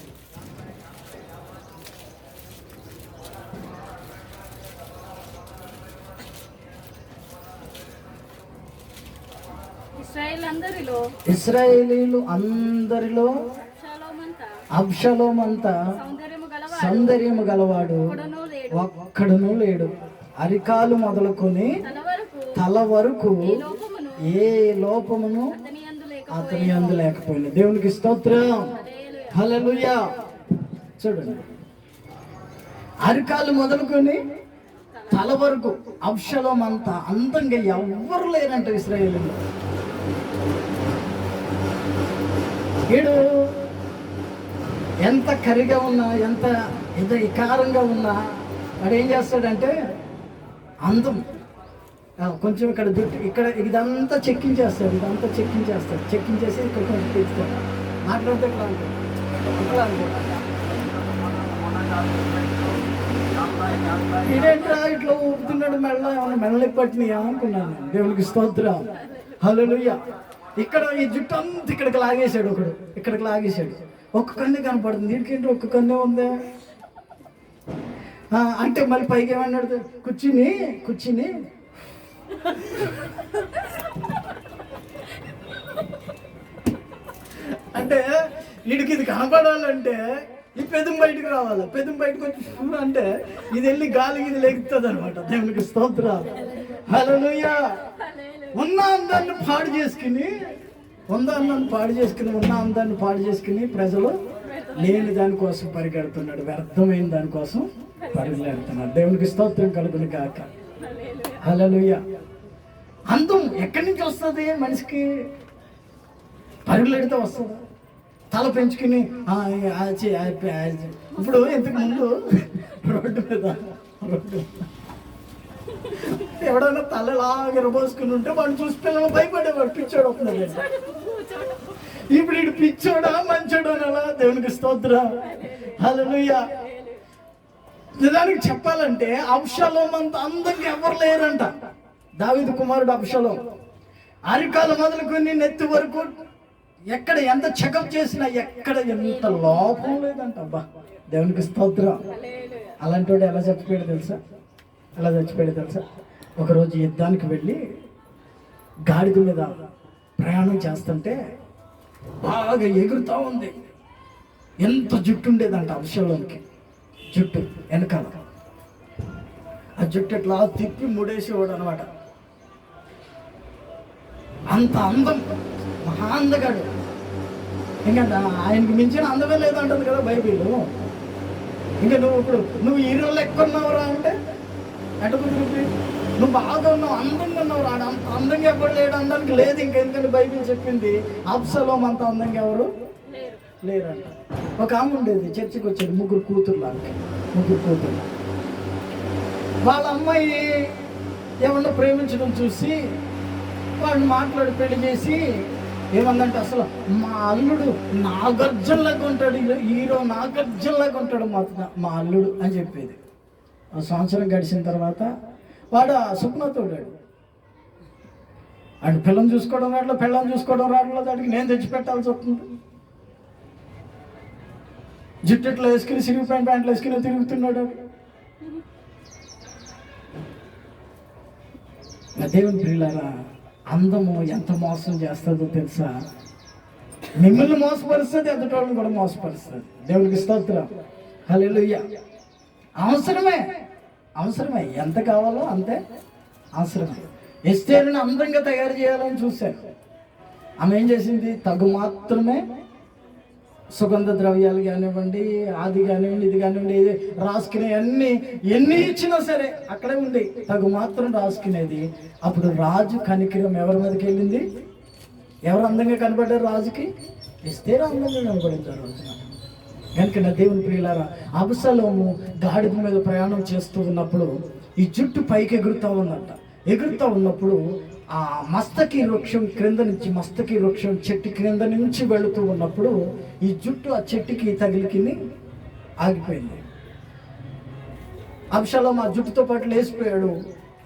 ఇశ్రాయేలీలు అందరిలో అబ్షలోమంతా సౌందర్యము గలవాడు ఒక్కడునూ లేడు. అరికాలు మొదలుకొని తల వరకు ఏ లోపమును అతని యందు లేకపోయింది. దేవునికి స్తోత్రం. హల్లెలూయా. చూడండి, అరికాలు మొదలుకొని తల వరకు అబ్షలోం అంతా అందంగా ఎవ్వరు లేరంట ఇశ్రాయేలీలో. వీడు ఎంత కరిగా ఉన్నా, ఎంత వికారంగా ఉన్నా, వాడు ఏం చేస్తాడంటే అందం కొంచెం ఇక్కడ జుట్టు ఇక్కడ ఇదంతా చెక్కించేస్తాడు. చెక్కించేసి ఇక్కడ కొంచెం తెచ్చుతాడు. మాట్లాడితే ఇట్లా ఇదేంట్రా ఇట్లా ఊపుతున్నాడు, మెళ్ళకి పట్టినాయా అనుకున్నాను. దేవునికి స్తోత్రం. హల్లెలూయా. ఇక్కడ ఈ జుట్టు అంతా ఇక్కడికి లాగేశాడు, ఇక్కడికి లాగేశాడు. ఒక్క కన్నే కనపడుతుంది. వీడికేంటి ఒక్క కన్నే ఉందే అంటే మళ్ళీ పైకి ఏమన్నాడు, కూర్చుని అంటే వీడికి ఇది కనపడాలంటే ఈ పెదం బయటకు రావాలి. పెదం బయటకు వచ్చి అంటే ఇది వెళ్ళి గాలికి ఇది లెగుతుంది అనమాట. దేవునికి స్తోత్రం. హల్లెలూయా. ఉన్న అందాన్ని పాడు చేసుకుని ఉన్న అందాన్ని పాడు చేసుకుని ఉన్న అందాన్ని పాడు చేసుకుని ప్రజలు లేని దానికోసం పరిగెడుతున్నాడు, వ్యర్థమైన దానికోసం పరిగెడుతున్నాడు. దేవునికి స్తోత్రం కలుగును గాక. హల్లెలూయా. అందం ఎక్కడి నుంచి వస్తుంది మనిషికి? పరుగులెడితే వస్తుంది. తల పెంచుకుని ఇప్పుడు ఇంతకు ముందు రోడ్డు మీద ఎవడన్నా తలలాగా ఎరబోసుకుని ఉంటే వాడు చూసి పిల్లలు భయపడేవాడు, పిచ్చోడు వస్తున్నాడు. ఇప్పుడు ఇటు పిచ్చోడా మంచోడా అలా? దేవునికి స్తోత్రం. హల్లెలూయా. నిజానికి చెప్పాలంటే అబ్షాలోం అంత అందంగా ఎవరు లేరంట. దావీదు కుమారుడు అబ్షాలోం అరికాలు మొదలుకొని నెత్తి వరకు ఎక్కడ ఎంత చెకప్ చేసినా ఎక్కడ ఎంత లోపం లేదంట. అబ్బా దేవునికి స్తోత్రం. అలాంటి వాడు ఎలా చచ్చిపోయాడు తెలుసా? ఒకరోజు యుద్ధానికి వెళ్ళి గాడిద మీద ప్రయాణం చేస్తుంటే బాగా ఎగురుతూ ఉంది. ఎంత జుట్టు ఉండేదంట అబ్షాలోంకి, జుట్టు వెనకాల. ఆ జుట్టు ఎట్లా తిప్పి ముడేసేవాడు అనమాట. అంత అందం, మహా అందగాడు. ఇంకా ఆయనకి మించిన అందమే లేదంటది కదా బైబిల్. ఇంకా నువ్వు హీరోలు ఎక్కువ ఉన్నావురా అంటే ఎట కుదిరి? నువ్వు బాగా ఉన్నావు, అందంగా ఉన్నావు రా, అంత అందంగా ఎవరు లేడు అనడానికి లేదు. ఇంకెందుకంటే బైబిల్ చెప్పింది అబ్షాలోం అంత అందంగా ఎవరు లేరంట. ఒక ఆమె ఉండేది, చర్చికి వచ్చేది, ముగ్గురు కూతుర్లు. వాళ్ళ అమ్మాయి ఏమన్నా ప్రేమించడం చూసి వాడిని మాట్లాడి పెళ్లి చేసి ఏమందంటే, అసలు మా అల్లుడు నాగార్జునలాగా ఉంటాడు, హీరో నాగార్జునలాగా ఉంటాడు మా అల్లుడు అని చెప్పేది. ఆ సంవత్సరం గడిచిన తర్వాత వాడు సుప్నతోడాడు. అండ్ పిల్లని చూసుకోవడం రావట్లేదు, పిల్లని చూసుకోవడం రావట్లేదు. వాడికి నేను తెచ్చిపెట్టాల్సి వస్తుంది. జుట్టెట్లో వేసుకుని సిరిగి ప్యాంట్లు వేసుకుని తిరుగుతున్నాడు. దేవుని ప్రియులారా, అందము ఎంత మోసం చేస్తుందో తెలుసా? మిమ్మల్ని మోసపరుస్తుంది, ఎదుటోళ్ళని కూడా మోసపరుస్తుంది. దేవునికి స్తోత్రం. హల్లెలూయా. అవసరమే ఎంత కావాలో అంతే అవసరమే. ఎస్తేరుని అందంగా తయారు చేయాలని చూశారు. ఆమె ఏం చేసింది? తగు మాత్రమే సుగంధ ద్రవ్యాలు కానివ్వండి, అది కానివ్వండి, ఇది కానివ్వండి, ఇది రాసుకునే ఎన్ని ఇచ్చినా సరే అక్కడే ఉంది, తగు మాత్రం రాసుకునేది. అప్పుడు రాజు కనికరం ఎవరి మీదకి వెళ్ళింది? ఎవరు అందంగా కనబడ్డారు రాజుకి? ఎస్తేరు అందంగా కనబడించారు రోజున. కనుక నా దేవుని ప్రియులారా, అబ్షాలోము గాడిద మీద ప్రయాణం చేస్తూ ఉన్నప్పుడు ఈ జుట్టు పైకి ఎగురుతూ ఉన్నప్పుడు ఆ మస్తకి వృక్షం చెట్టు క్రింద నుంచి వెళుతూ ఉన్నప్పుడు ఈ జుట్టు ఆ చెట్టుకి తగిలికిని ఆగిపోయింది. అబ్షాలోం ఆ జుట్టుతో పాటు లేచిపోయాడు.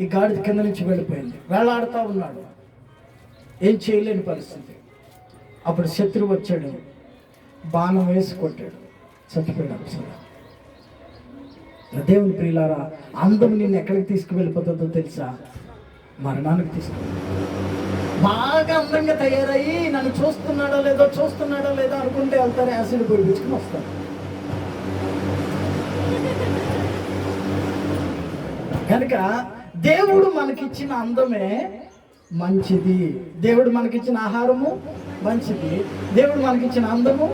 ఈ గాడిద కింద నుంచి వెళ్ళిపోయింది. వేలాడుతూ ఉన్నాడు, ఏం చేయలేని పరిస్థితి. అప్పుడు శత్రువు వచ్చాడు, బాణం వేసి కొట్టాడు, చచ్చిపోయాడు అబ్షాలోం. దేవుని ప్రియులారా, అందం నిన్ను ఎక్కడికి తీసుకువెళ్ళిపోతుందో తెలుసా? మరణానికి తీసుకెళ్ళి. బాగా అందంగా తయారయ్యి నన్ను చూస్తున్నాడో లేదో అనుకుంటే వెళ్తారు, యాసిడ్ పొడిపించుకుని వస్తారు. కనుక దేవుడు మనకిచ్చిన అందమే మంచిది, దేవుడు మనకిచ్చిన ఆహారము మంచిది, దేవుడు మనకిచ్చిన అందము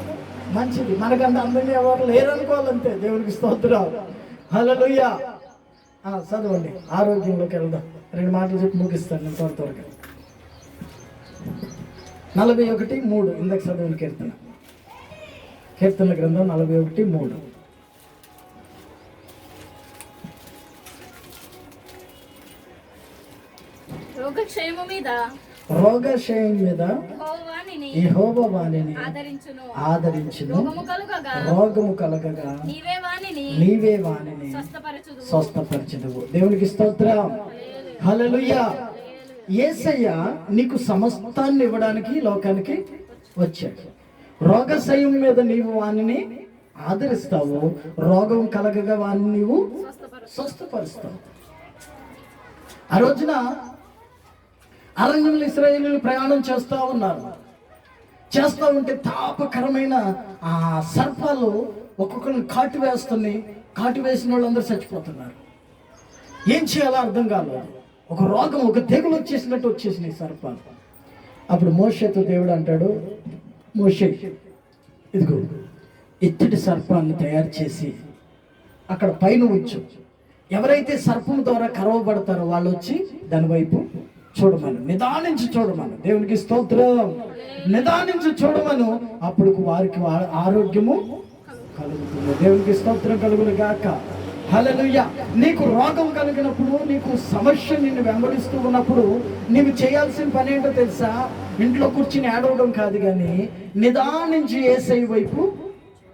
మంచిది. మనకంత అందంగా ఎవరు లేరనుకోవాలంతే. దేవుడికి స్తోత్రం. హల్లెలూయా. చదవండి, ఆరోగ్యంలోకి వెళ్దాం. 2 మాటలు చెప్పి ముగిస్తాను నేను త్వరగా. 41:3 ఇందాక చదివిన కీర్తన గ్రంథం 41:3. రోగక్షేమం మీద యెహోవా వానిని ఆదరించును, రోగము కలగగా నీవే వానిని స్వస్థపరచుదువు. దేవునికి స్తోత్రం. హల్లెలూయా. యేసయ్య నీకు సమస్తాన్ని ఇవ్వడానికి లోకానికి వచ్చాడు. రోగశయం మీద నీవు వానిని ఆదరిస్తావు, రోగం కలగగా వానిని నీవు స్వస్థపరుస్తావు. ఆ రోజున అరణ్యంలో ఇశ్రాయేలీయులు ప్రయాణం చేస్తూ ఉంటే తాపకరమైన ఆ సర్పాలు ఒక్కొక్కరిని కాటు వేసిన వాళ్ళందరూ చచ్చిపోతున్నారు. ఏం చేయాలో అర్థం కాలేదు. ఒక రోగం, ఒక తెగులు వచ్చేసినట్టు వచ్చేసినాయి సర్పాలు. అప్పుడు మోషేతో దేవుడు అంటాడు, మోషే ఇదిగో ఇత్తడి సర్పాన్ని తయారు చేసి అక్కడ పైన ఉంచు. ఎవరైతే సర్పం ద్వారా కరవబడతారో వాళ్ళు వచ్చి దాని వైపు చూడమను, నిదానించి చూడమను. దేవునికి స్తోత్రం. నిదానించి చూడమను, అప్పుడు వారికి ఆరోగ్యము కలుగుతుంది. దేవునికి స్తోత్రం కలుగును గాక. హల్లెలూయా. నీకు రోగం కలిగినప్పుడు, నీకు సమస్య నిన్ను వెంబడిస్తూ ఉన్నప్పుడు నీవు చేయాల్సిన పని ఏంటో తెలుసా? ఇంట్లో కూర్చుని ఏడవడం కాదు, కానీ నిదానించి యేసయ్య వైపు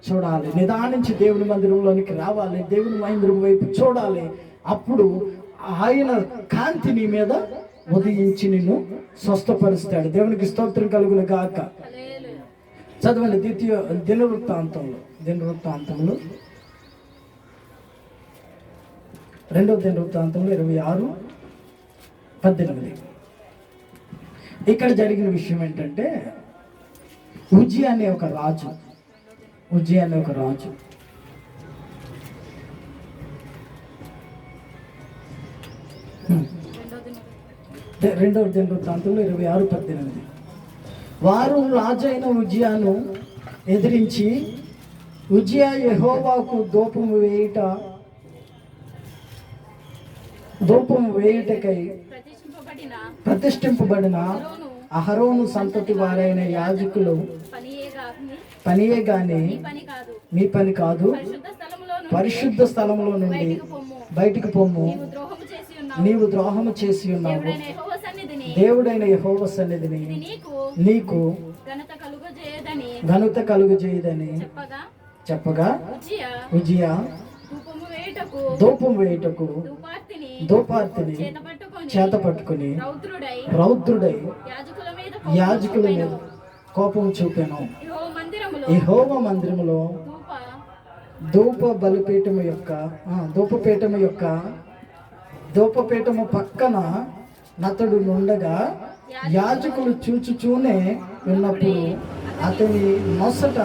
చూడాలి. నిదానించి దేవుని మందిరంలోనికి రావాలి, దేవుని మందిరం వైపు చూడాలి. అప్పుడు ఆయన కాంతి నీ మీద ఉదయించి నిన్ను స్వస్థపరుస్తాడు. దేవునికి స్తోత్రం కలుగును గాక. చదవండి దినవృత్తాంతంలో 2వ దినవృత్తాంతంలో 26:18. ఇక్కడ జరిగిన విషయం ఏంటంటే, ఉజ్జియా అనే ఒక రాజు 2వ దినవృత్తాంతంలో 26:18. వారు రాజు అయిన ఉజ్జియాను ఎదిరించి, ఉజ్జియా యెహోవాకు ధూపము వేయుటకై ప్రతిష్ఠింపబడిన అహరోను సంతతి వారైన యాజకులు పనియే గాని మీ పని కాదు, పరిశుద్ధ స్థలంలో నుండి బయటికి పొమ్ము, నీవు ద్రోహము చేసి ఉన్నావు, దేవుడైన యెహోవా సన్నిధిని నీకు ఘనత కలుగజేయదని చెప్పగా ఉజ్జియా ధూపం వేయుటకు ధూపార్తిని చేత పట్టుకుని రౌద్రుడై యాజకుల మీద కోపం చూపాను. యెహోవా మందిరములో ధూపపీఠము పక్కన నతడు నుండగా యాజకులు చూచుచూనే ఉన్నప్పుడు అతని నొసట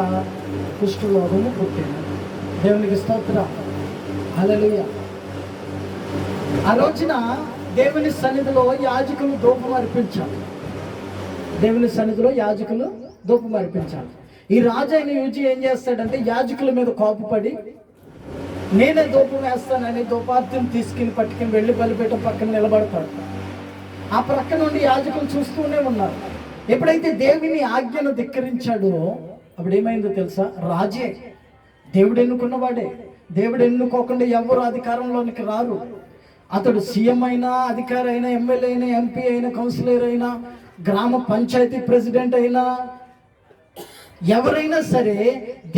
కుష్ఠరోగము పుట్టింది. దేవునికి స్తోత్రం. హల్లెలూయా. ఆ రోజున దేవుని సన్నిధిలో యాజకులు ధూపం అర్పించాలి. ఈ రాజు అయిన ఉజ్జియా ఏం చేస్తాడంటే, యాజకుల మీద కోపపడి నేనే ధూపం వేస్తానని ధూపార్తిని పట్టుకుని వెళ్ళి బలిపీఠం పక్కన నిలబడతాడు. ఆ ప్రక్క నుండి యాజకులు చూస్తూనే ఉన్నారు. ఎప్పుడైతే దేవుని ఆజ్ఞను ధిక్కరించాడో అప్పుడు ఏమైందో తెలుసా? రాజే దేవుడు ఎన్నుకున్నవాడే. దేవుడు ఎన్నుకోకుండా ఎవరు అధికారంలోనికి రారు. అతడు సీఎం అయినా, అధికారి అయినా, ఎమ్మెల్యే అయినా, ఎంపీ అయినా, కౌన్సిలర్ అయినా, గ్రామ పంచాయతీ ప్రెసిడెంట్ అయినా, ఎవరైనా సరే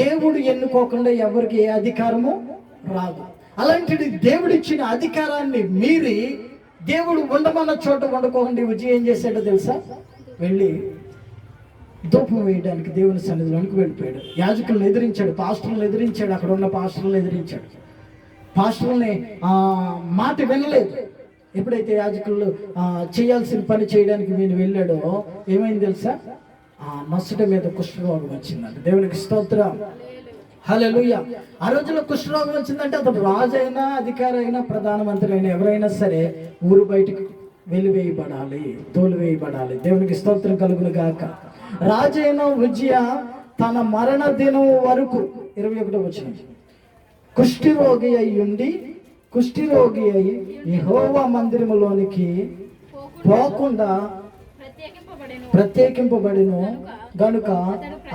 దేవుడు ఎన్నుకోకుండా ఎవరికి ఏ అధికారము రాదు. అలాంటిది దేవుడు ఇచ్చిన అధికారాన్ని మీరి దేవుడు ఉండమన్న చోట వండుకోకండి. ఉజ్జియా ఏం చేశాడో తెలుసా? వెళ్ళి ధూపం వేయడానికి దేవుని సన్నిధిలోనికి వెళ్ళిపోయాడు. యాజకులను ఎదిరించాడు, పాస్టర్లను ఎదిరించాడు, అక్కడ ఉన్న పాస్టర్లను ఎదిరించాడు. పాస్టర్లని మాట వినలేదు. ఎప్పుడైతే యాజకులు చేయాల్సిన పని చేయడానికి నేను వెళ్ళాడో ఏమైంది తెలుసా? నొసట మీద కుష్ఠరోగం వచ్చిందంట. దేవునికి స్తోత్రం. హల్లెలూయా. ఆ రోజుల్లో కుష్ఠరోగం వచ్చిందంటే అతడు రాజు అయినా, అధికారి అయినా, ప్రధానమంత్రి అయినా ఎవరైనా సరే ఊరు బయటికి వెలివేయబడాలి, తోలివేయబడాలి. దేవునికి స్తోత్రం కలుగును గాక. రాజైన ఉజ్జియా తన మరణ దినం వరకు 21వ వచనం కుష్ఠరోగి అయి యెహోవా మందిరములోనికి పోకుండా ప్రత్యేకింపబడిను గనుక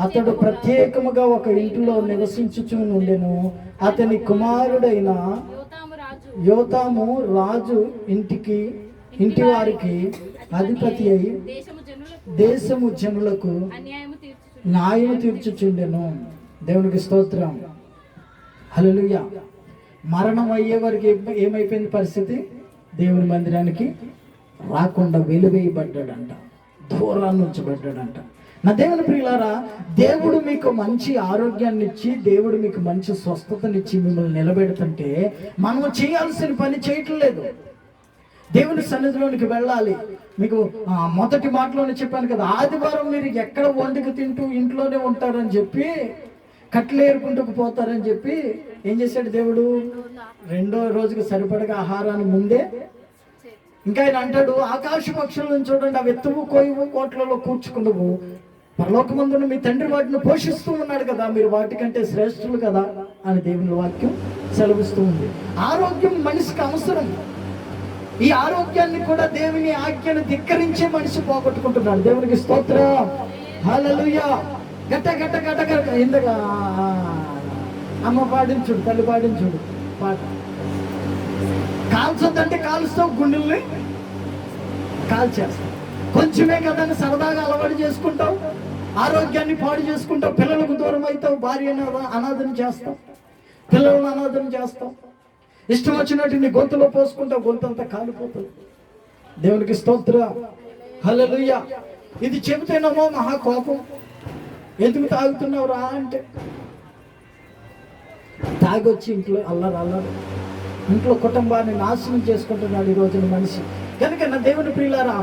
అతడు ప్రత్యేకముగా ఒక ఇంటిలో నివసించుచు నుండెను. అతని కుమారుడైన యోతాము రాజు ఇంటి వారికి అధిపతి అయి దేశము జనులకు న్యాయం తీర్చుచుండెను. దేవునికి స్తోత్రం. హల్లెలూయా. మరణం అయ్యే వరకు ఏమైపోయింది పరిస్థితి? దేవుని మందిరానికి రాకుండా వెలివేయబడ్డాడంట, దూరాన్ని ఉంచబడ్డాడంట. నా దేవుని ప్రియులారా, దేవుడు మీకు మంచి ఆరోగ్యాన్ని ఇచ్చి, దేవుడు మీకు మంచి స్వస్థతనిచ్చి మిమ్మల్ని నిలబెడుతుంటే మనం చేయాల్సిన పని చేయట్లేదు. దేవుని సన్నిధిలోనికి వెళ్ళాలి. మీకు మొదటి మాటలోనే చెప్పాను కదా, ఆదివారం మీరు ఎక్కడ వండుకు తింటూ ఇంట్లోనే ఉంటారని చెప్పి, కట్లు ఏరుకుంటూ పోతారని చెప్పి ఏం చేశాడు దేవుడు? 2వ రోజుకి సరిపడగా ఆహారాన్ని ముందే ఇంకా ఆయన అంటాడు, ఆకాశ పక్షులను చూడండి, అవి ఎత్తువు కోయువు కోట్లలో కూర్చుకున్నావు, పరలోకమందున మీ తండ్రి వాటిని పోషిస్తూ ఉన్నాడు కదా, మీరు వాటికంటే శ్రేష్ఠులు కదా అని దేవుని వాక్యం సెలవిస్తూ ఉంది. ఆరోగ్యం మనిషికి అవసరం. ఈ ఆరోగ్యాన్ని కూడా దేవుని ఆజ్ఞను ధిక్కరించే మనిషి పోగొట్టుకుంటున్నాడు. దేవునికి స్తోత్రం, హల్లెలూయా. గట్ట గట్ట గట్ట గట్ట ఎందుకు అమ్మ పాడించుడు, తల్లి పాడించుడు పాట. కాల్చొద్దంటే కాలుస్తావు, గుండెల్ని కాల్చేస్తావు. కొంచెమే కదా అని సరదాగా అలవాటు చేసుకుంటావు, ఆరోగ్యాన్ని పాడు చేసుకుంటావు, పిల్లలకు దూరం అవుతావు, భార్యను అనాథం చేస్తావు, పిల్లలను అనాథం చేస్తావు, ఇష్టం వచ్చినట్టు నీ గొంతులో పోసుకుంటావు, గొంతంతా కాలిపోతుంది. దేవునికి స్తోత్రం, హల్లెలూయా. ఇది చెబితేనేమో మహా కోపం. ఎందుకు తాగుతున్నావు రా అంటే, తాగొచ్చి ఇంట్లో అల్లరి ఇంట్లో కుటుంబాన్ని నాశనం చేసుకుంటున్నాడు ఈ రోజున మనిషి. కనుక నా దేవుని ప్రియులారా,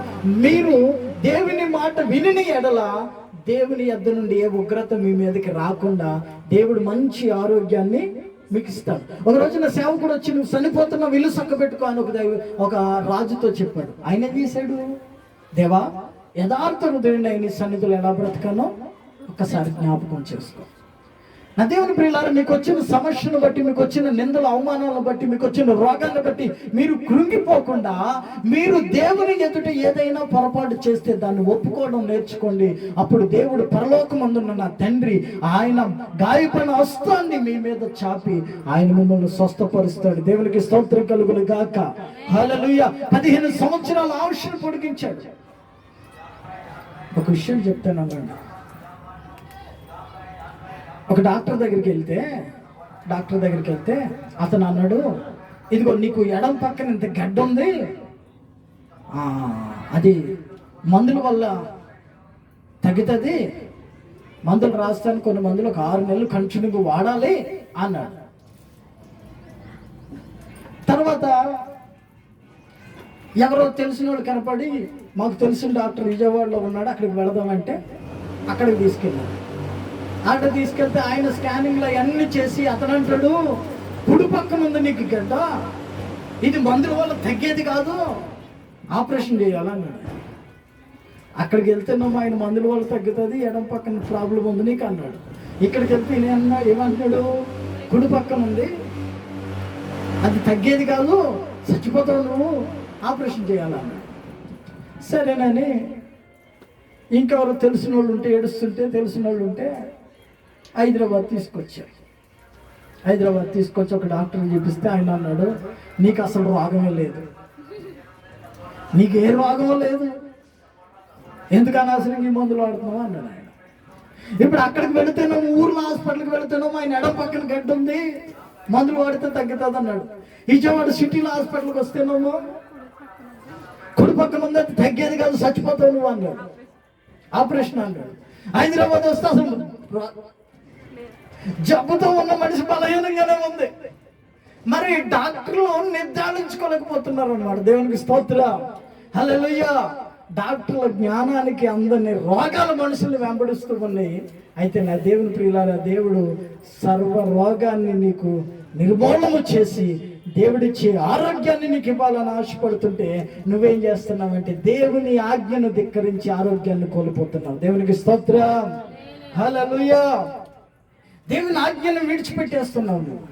మీరు దేవుని మాట విని ఎడల దేవుని యొద్ద నుండి ఏ ఉగ్రత మీ మీదకి రాకుండా దేవుడు మంచి ఆరోగ్యాన్ని మీకు ఇస్తాడు. ఒక రోజున సేవకుడు వచ్చి, నువ్వు చనిపోతున్నావు, ఇల్లు చక్క పెట్టుకో అని ఒక రాజుతో చెప్పాడు. ఆయన ఏం చేశాడు? దేవా, యథార్థ హృదయుని నీ సన్నిధిలో ఎలా బ్రతకానో ఒక్కసారి జ్ఞాపకం చేసుకో. నా దేవుని ప్రియులారా, మీకు వచ్చిన సమస్యను బట్టి, మీకు వచ్చిన నిందల అవమానాలను బట్టి, మీకు వచ్చిన రోగాలను బట్టి మీరు కృంగిపోకుండా, మీరు దేవుని ఎదుట ఏదైనా పొరపాటు చేస్తే దాన్ని ఒప్పుకోవడం నేర్చుకోండి. అప్పుడు దేవుడు పరలోకమందున్న నా తండ్రి ఆయన గాయపడిన హస్తాన్ని మీ మీద చాపి ఆయన మిమ్మల్ని స్వస్థపరుస్తాడు. దేవునికి స్తోత్రం కలుగును గాక, హల్లెలూయా. 15 సంవత్సరాల ఆయుష్ను పొడిగించాడు. ఒక విషయం చెప్తాను అన్నాడు. ఒక డాక్టర్ దగ్గరికి వెళ్తే అతను అన్నాడు, ఇదిగో నీకు ఎడం పక్కన ఇంత గడ్డ ఉంది, అది మందుల వల్ల తగ్గుతుంది, మందులు రాస్తాను, కొన్ని మందులు ఒక 6 నెలలు కంటిన్యూగా వాడాలి అన్నాడు. తర్వాత ఎవరో తెలిసిన వాళ్ళు కనపడి, మాకు తెలిసిన డాక్టర్ విజయవాడలో ఉన్నాడు, అక్కడికి వెళదామంటే అక్కడికి తీసుకెళ్ళాడు. అక్కడ తీసుకెళ్తే ఆయన స్కానింగ్లో అన్నీ చేసి అతను అంటాడు, కుడి పక్కన ఉంది నీకు గడ్డ, ఇది మందుల వల్ల తగ్గేది కాదు, ఆపరేషన్ చేయాలన్నాడు. అక్కడికి వెళ్తేనేమో ఆయన మందుల వల్ల తగ్గుతుంది, ఎడం పక్కన ప్రాబ్లం ఉంది నీకు అన్నాడు. ఇక్కడికి వెళ్తే నేను ఏమంటున్నాడు, కుడి పక్కన ఉంది, అది తగ్గేది కాదు, చచ్చిపోతావు నువ్వు, ఆపరేషన్ చేయాలన్నాడు. సరేనని ఇంకెవరు తెలిసిన వాళ్ళు ఉంటే, ఏడుస్తుంటే తెలిసిన వాళ్ళు ఉంటే హైదరాబాద్ తీసుకొచ్చి ఒక డాక్టర్ని చూపిస్తే ఆయన అన్నాడు, నీకు అసలు రోగమే లేదు, నీకు ఏ రోగం లేదు, ఎందుకని అసలు ఈ మందులు వాడుతున్నావు అన్నాడు ఆయన. ఇప్పుడు అక్కడికి వెళితేనేమో, ఊర్లో హాస్పిటల్కి వెళితేనేమో ఆయన ఎడం పక్కన గడ్డ ఉంది, మందులు వాడితే తగ్గుతుంది అన్నాడు. విజయవాడ సిటీలో హాస్పిటల్కి వస్తేనేమో కుడి పక్కన ఉంది, అది తగ్గేది కాదు, చచ్చిపోతావు నువ్వు అన్నాడు, ఆపరేషన్ అన్నాడు. హైదరాబాద్ వస్తే అసలు జబ్బుతో ఉన్న మనిషి బలహీనంగానే ఉంది. మరి డాక్టర్లు నిర్ధారించుకోలేకపోతున్నారు అన్నమాట. దేవునికి స్తోత్రం, హల్లెలూయా. డాక్టర్ల జ్ఞానానికి అందని రోగాల మనుషుల్ని వెంబడిస్తూ ఉన్నాయి. అయితే నా దేవుని ప్రియులారా, దేవుడు సర్వ రోగాన్ని నీకు నిర్మూలన చేసి దేవుడిచ్చే ఆరోగ్యాన్ని నీకు ఇవ్వాలని ఆశపడుతుంటే నువ్వేం చేస్తున్నావంటే దేవుని ఆజ్ఞను ధిక్కరించి ఆరోగ్యాన్ని కోల్పోతున్నావు. దేవునికి స్తోత్రం, హల్లెలూయా. దేవుని ఆజ్ఞను విడిచిపెట్టేస్తున్నావు నువ్వు.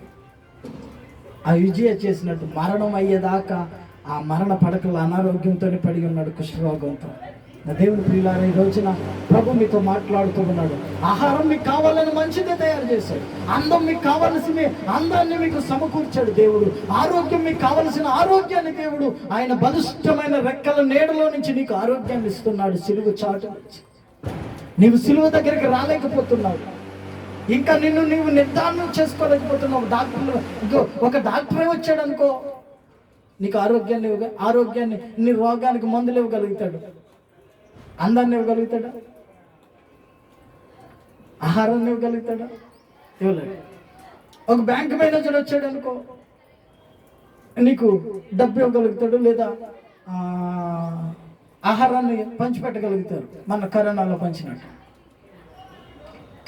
ఆ విజయ చేసినట్టు మరణం అయ్యేదాకా ఆ మరణ పడకల అనారోగ్యంతో పడి ఉన్నాడు, కుష్ఠరోగంతో. నా దేవుని ప్రియులారా, ఈ రోజున ప్రభు మీతో మాట్లాడుతూ ఉన్నాడు. ఆహారం మీకు కావాలని మంచిదే తయారు చేశాడు, అందం మీకు కావలసిన అందాన్ని మీకు సమకూర్చాడు దేవుడు, ఆరోగ్యం మీకు కావలసిన ఆరోగ్యాన్ని దేవుడు ఆయన బలిష్టమైన రెక్కల నీడలో నుంచి నీకు ఆరోగ్యాన్ని ఇస్తున్నాడు. సిలువ చాటు నుంచి నీవు సిలువ దగ్గరికి రాలేకపోతున్నావు, ఇంకా నీవు నిర్ధారణ చేసుకోలేకపోతున్నావు. డాక్టర్లు ఒక డాక్టరే వచ్చాడు అనుకో, నీకు ఆరోగ్యాన్ని నీ రోగానికి మందులు ఇవ్వగలుగుతాడు, అందాన్ని ఇవ్వగలుగుతాడా, ఆహారాన్ని ఇవ్వగలుగుతాడా? ఇవ్వలేడు. ఒక బ్యాంక్ మేనేజర్ వచ్చాడు అనుకో, నీకు డబ్బు ఇవ్వగలుగుతాడు, లేదా ఆహారాన్ని పంచిపెట్టగలుగుతారు, మన కరోనాలో పంచినట్టు.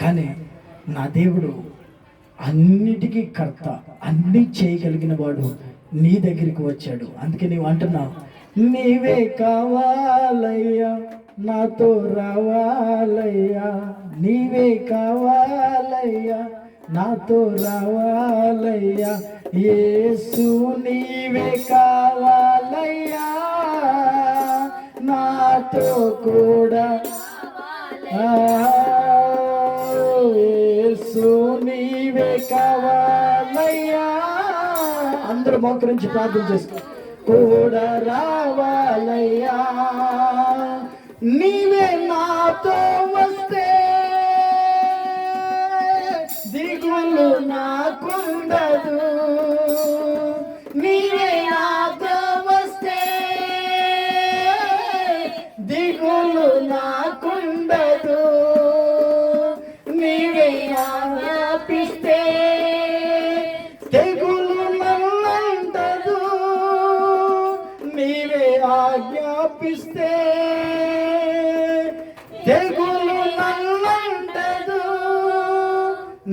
కానీ నా దేవుడు అన్నిటికీ కర్త, అన్నీ చేయగలిగిన వాడు నీ దగ్గరికి వచ్చాడు. అందుకే నీవు అంటున్నావు, నీవే కావాలయ్యా, నాతో రావాలయ్యా. నీవే కావాలయ్యా, నాతో రావాలయ్యా. యేసు నీవే కావాలయ్యా, నాతో కూడా. యేసు నీవే కావాలయ్యా. అందరూ మోకరించి ప్రార్థన చేసుకో. కూడా రావాలయ్యా, నీవే నాతో వస్తే దిగులు నాకుండదు. నీవే నాతో వస్తే దిగులు నాకుండదు. నీవే ఆజ్ఞాపిస్తే తెగులు నన్నంటదు. నీవే ఆజ్ఞాపిస్తే తెగులు నన్నంటదు.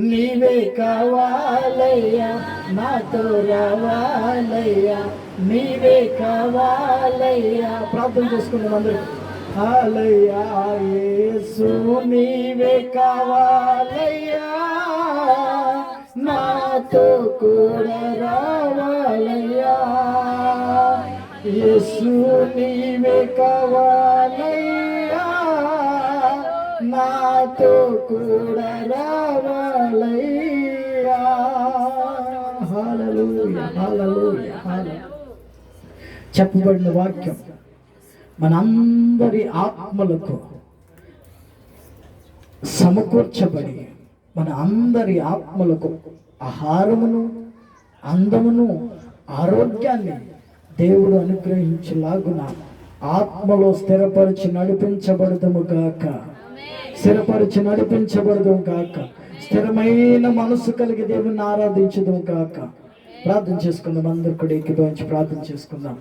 నీవే కావాలయ్యా, నాతో రావాలయ్యా. నీవే కావాలయ్యా. ప్రార్థన చేసుకున్నాం అందరూ. హల్లెలూయా. యేసు నీవే కావాలయ్యా, నాతో కూడా రావాలయ్యా. యేసు నీవే కావాలయ్యా, నాతో కూడా రావాలయ్యా. హల్లెలూయా, హల్లెలూయా, హల్లెలూయా. చెప్పబడిన వాక్యం మనందరి ఆత్మలకు సమకూర్చబడి మన అందరి ఆత్మలకు ఆహారమును, అందమును, ఆరోగ్యాన్ని దేవుడు అనుగ్రహించలాగున ఆత్మలో స్థిరపరిచి నడిపించబడదుము గాక. స్థిరపరిచి నడిపించబడదు గాక. స్థిరమైన మనసు కలిగి దేవుని ఆరాధించదు గాక. ప్రార్థన చేసుకుందాం. అందరు కూడా ఏకీభవించి ప్రార్థన చేసుకుందాం.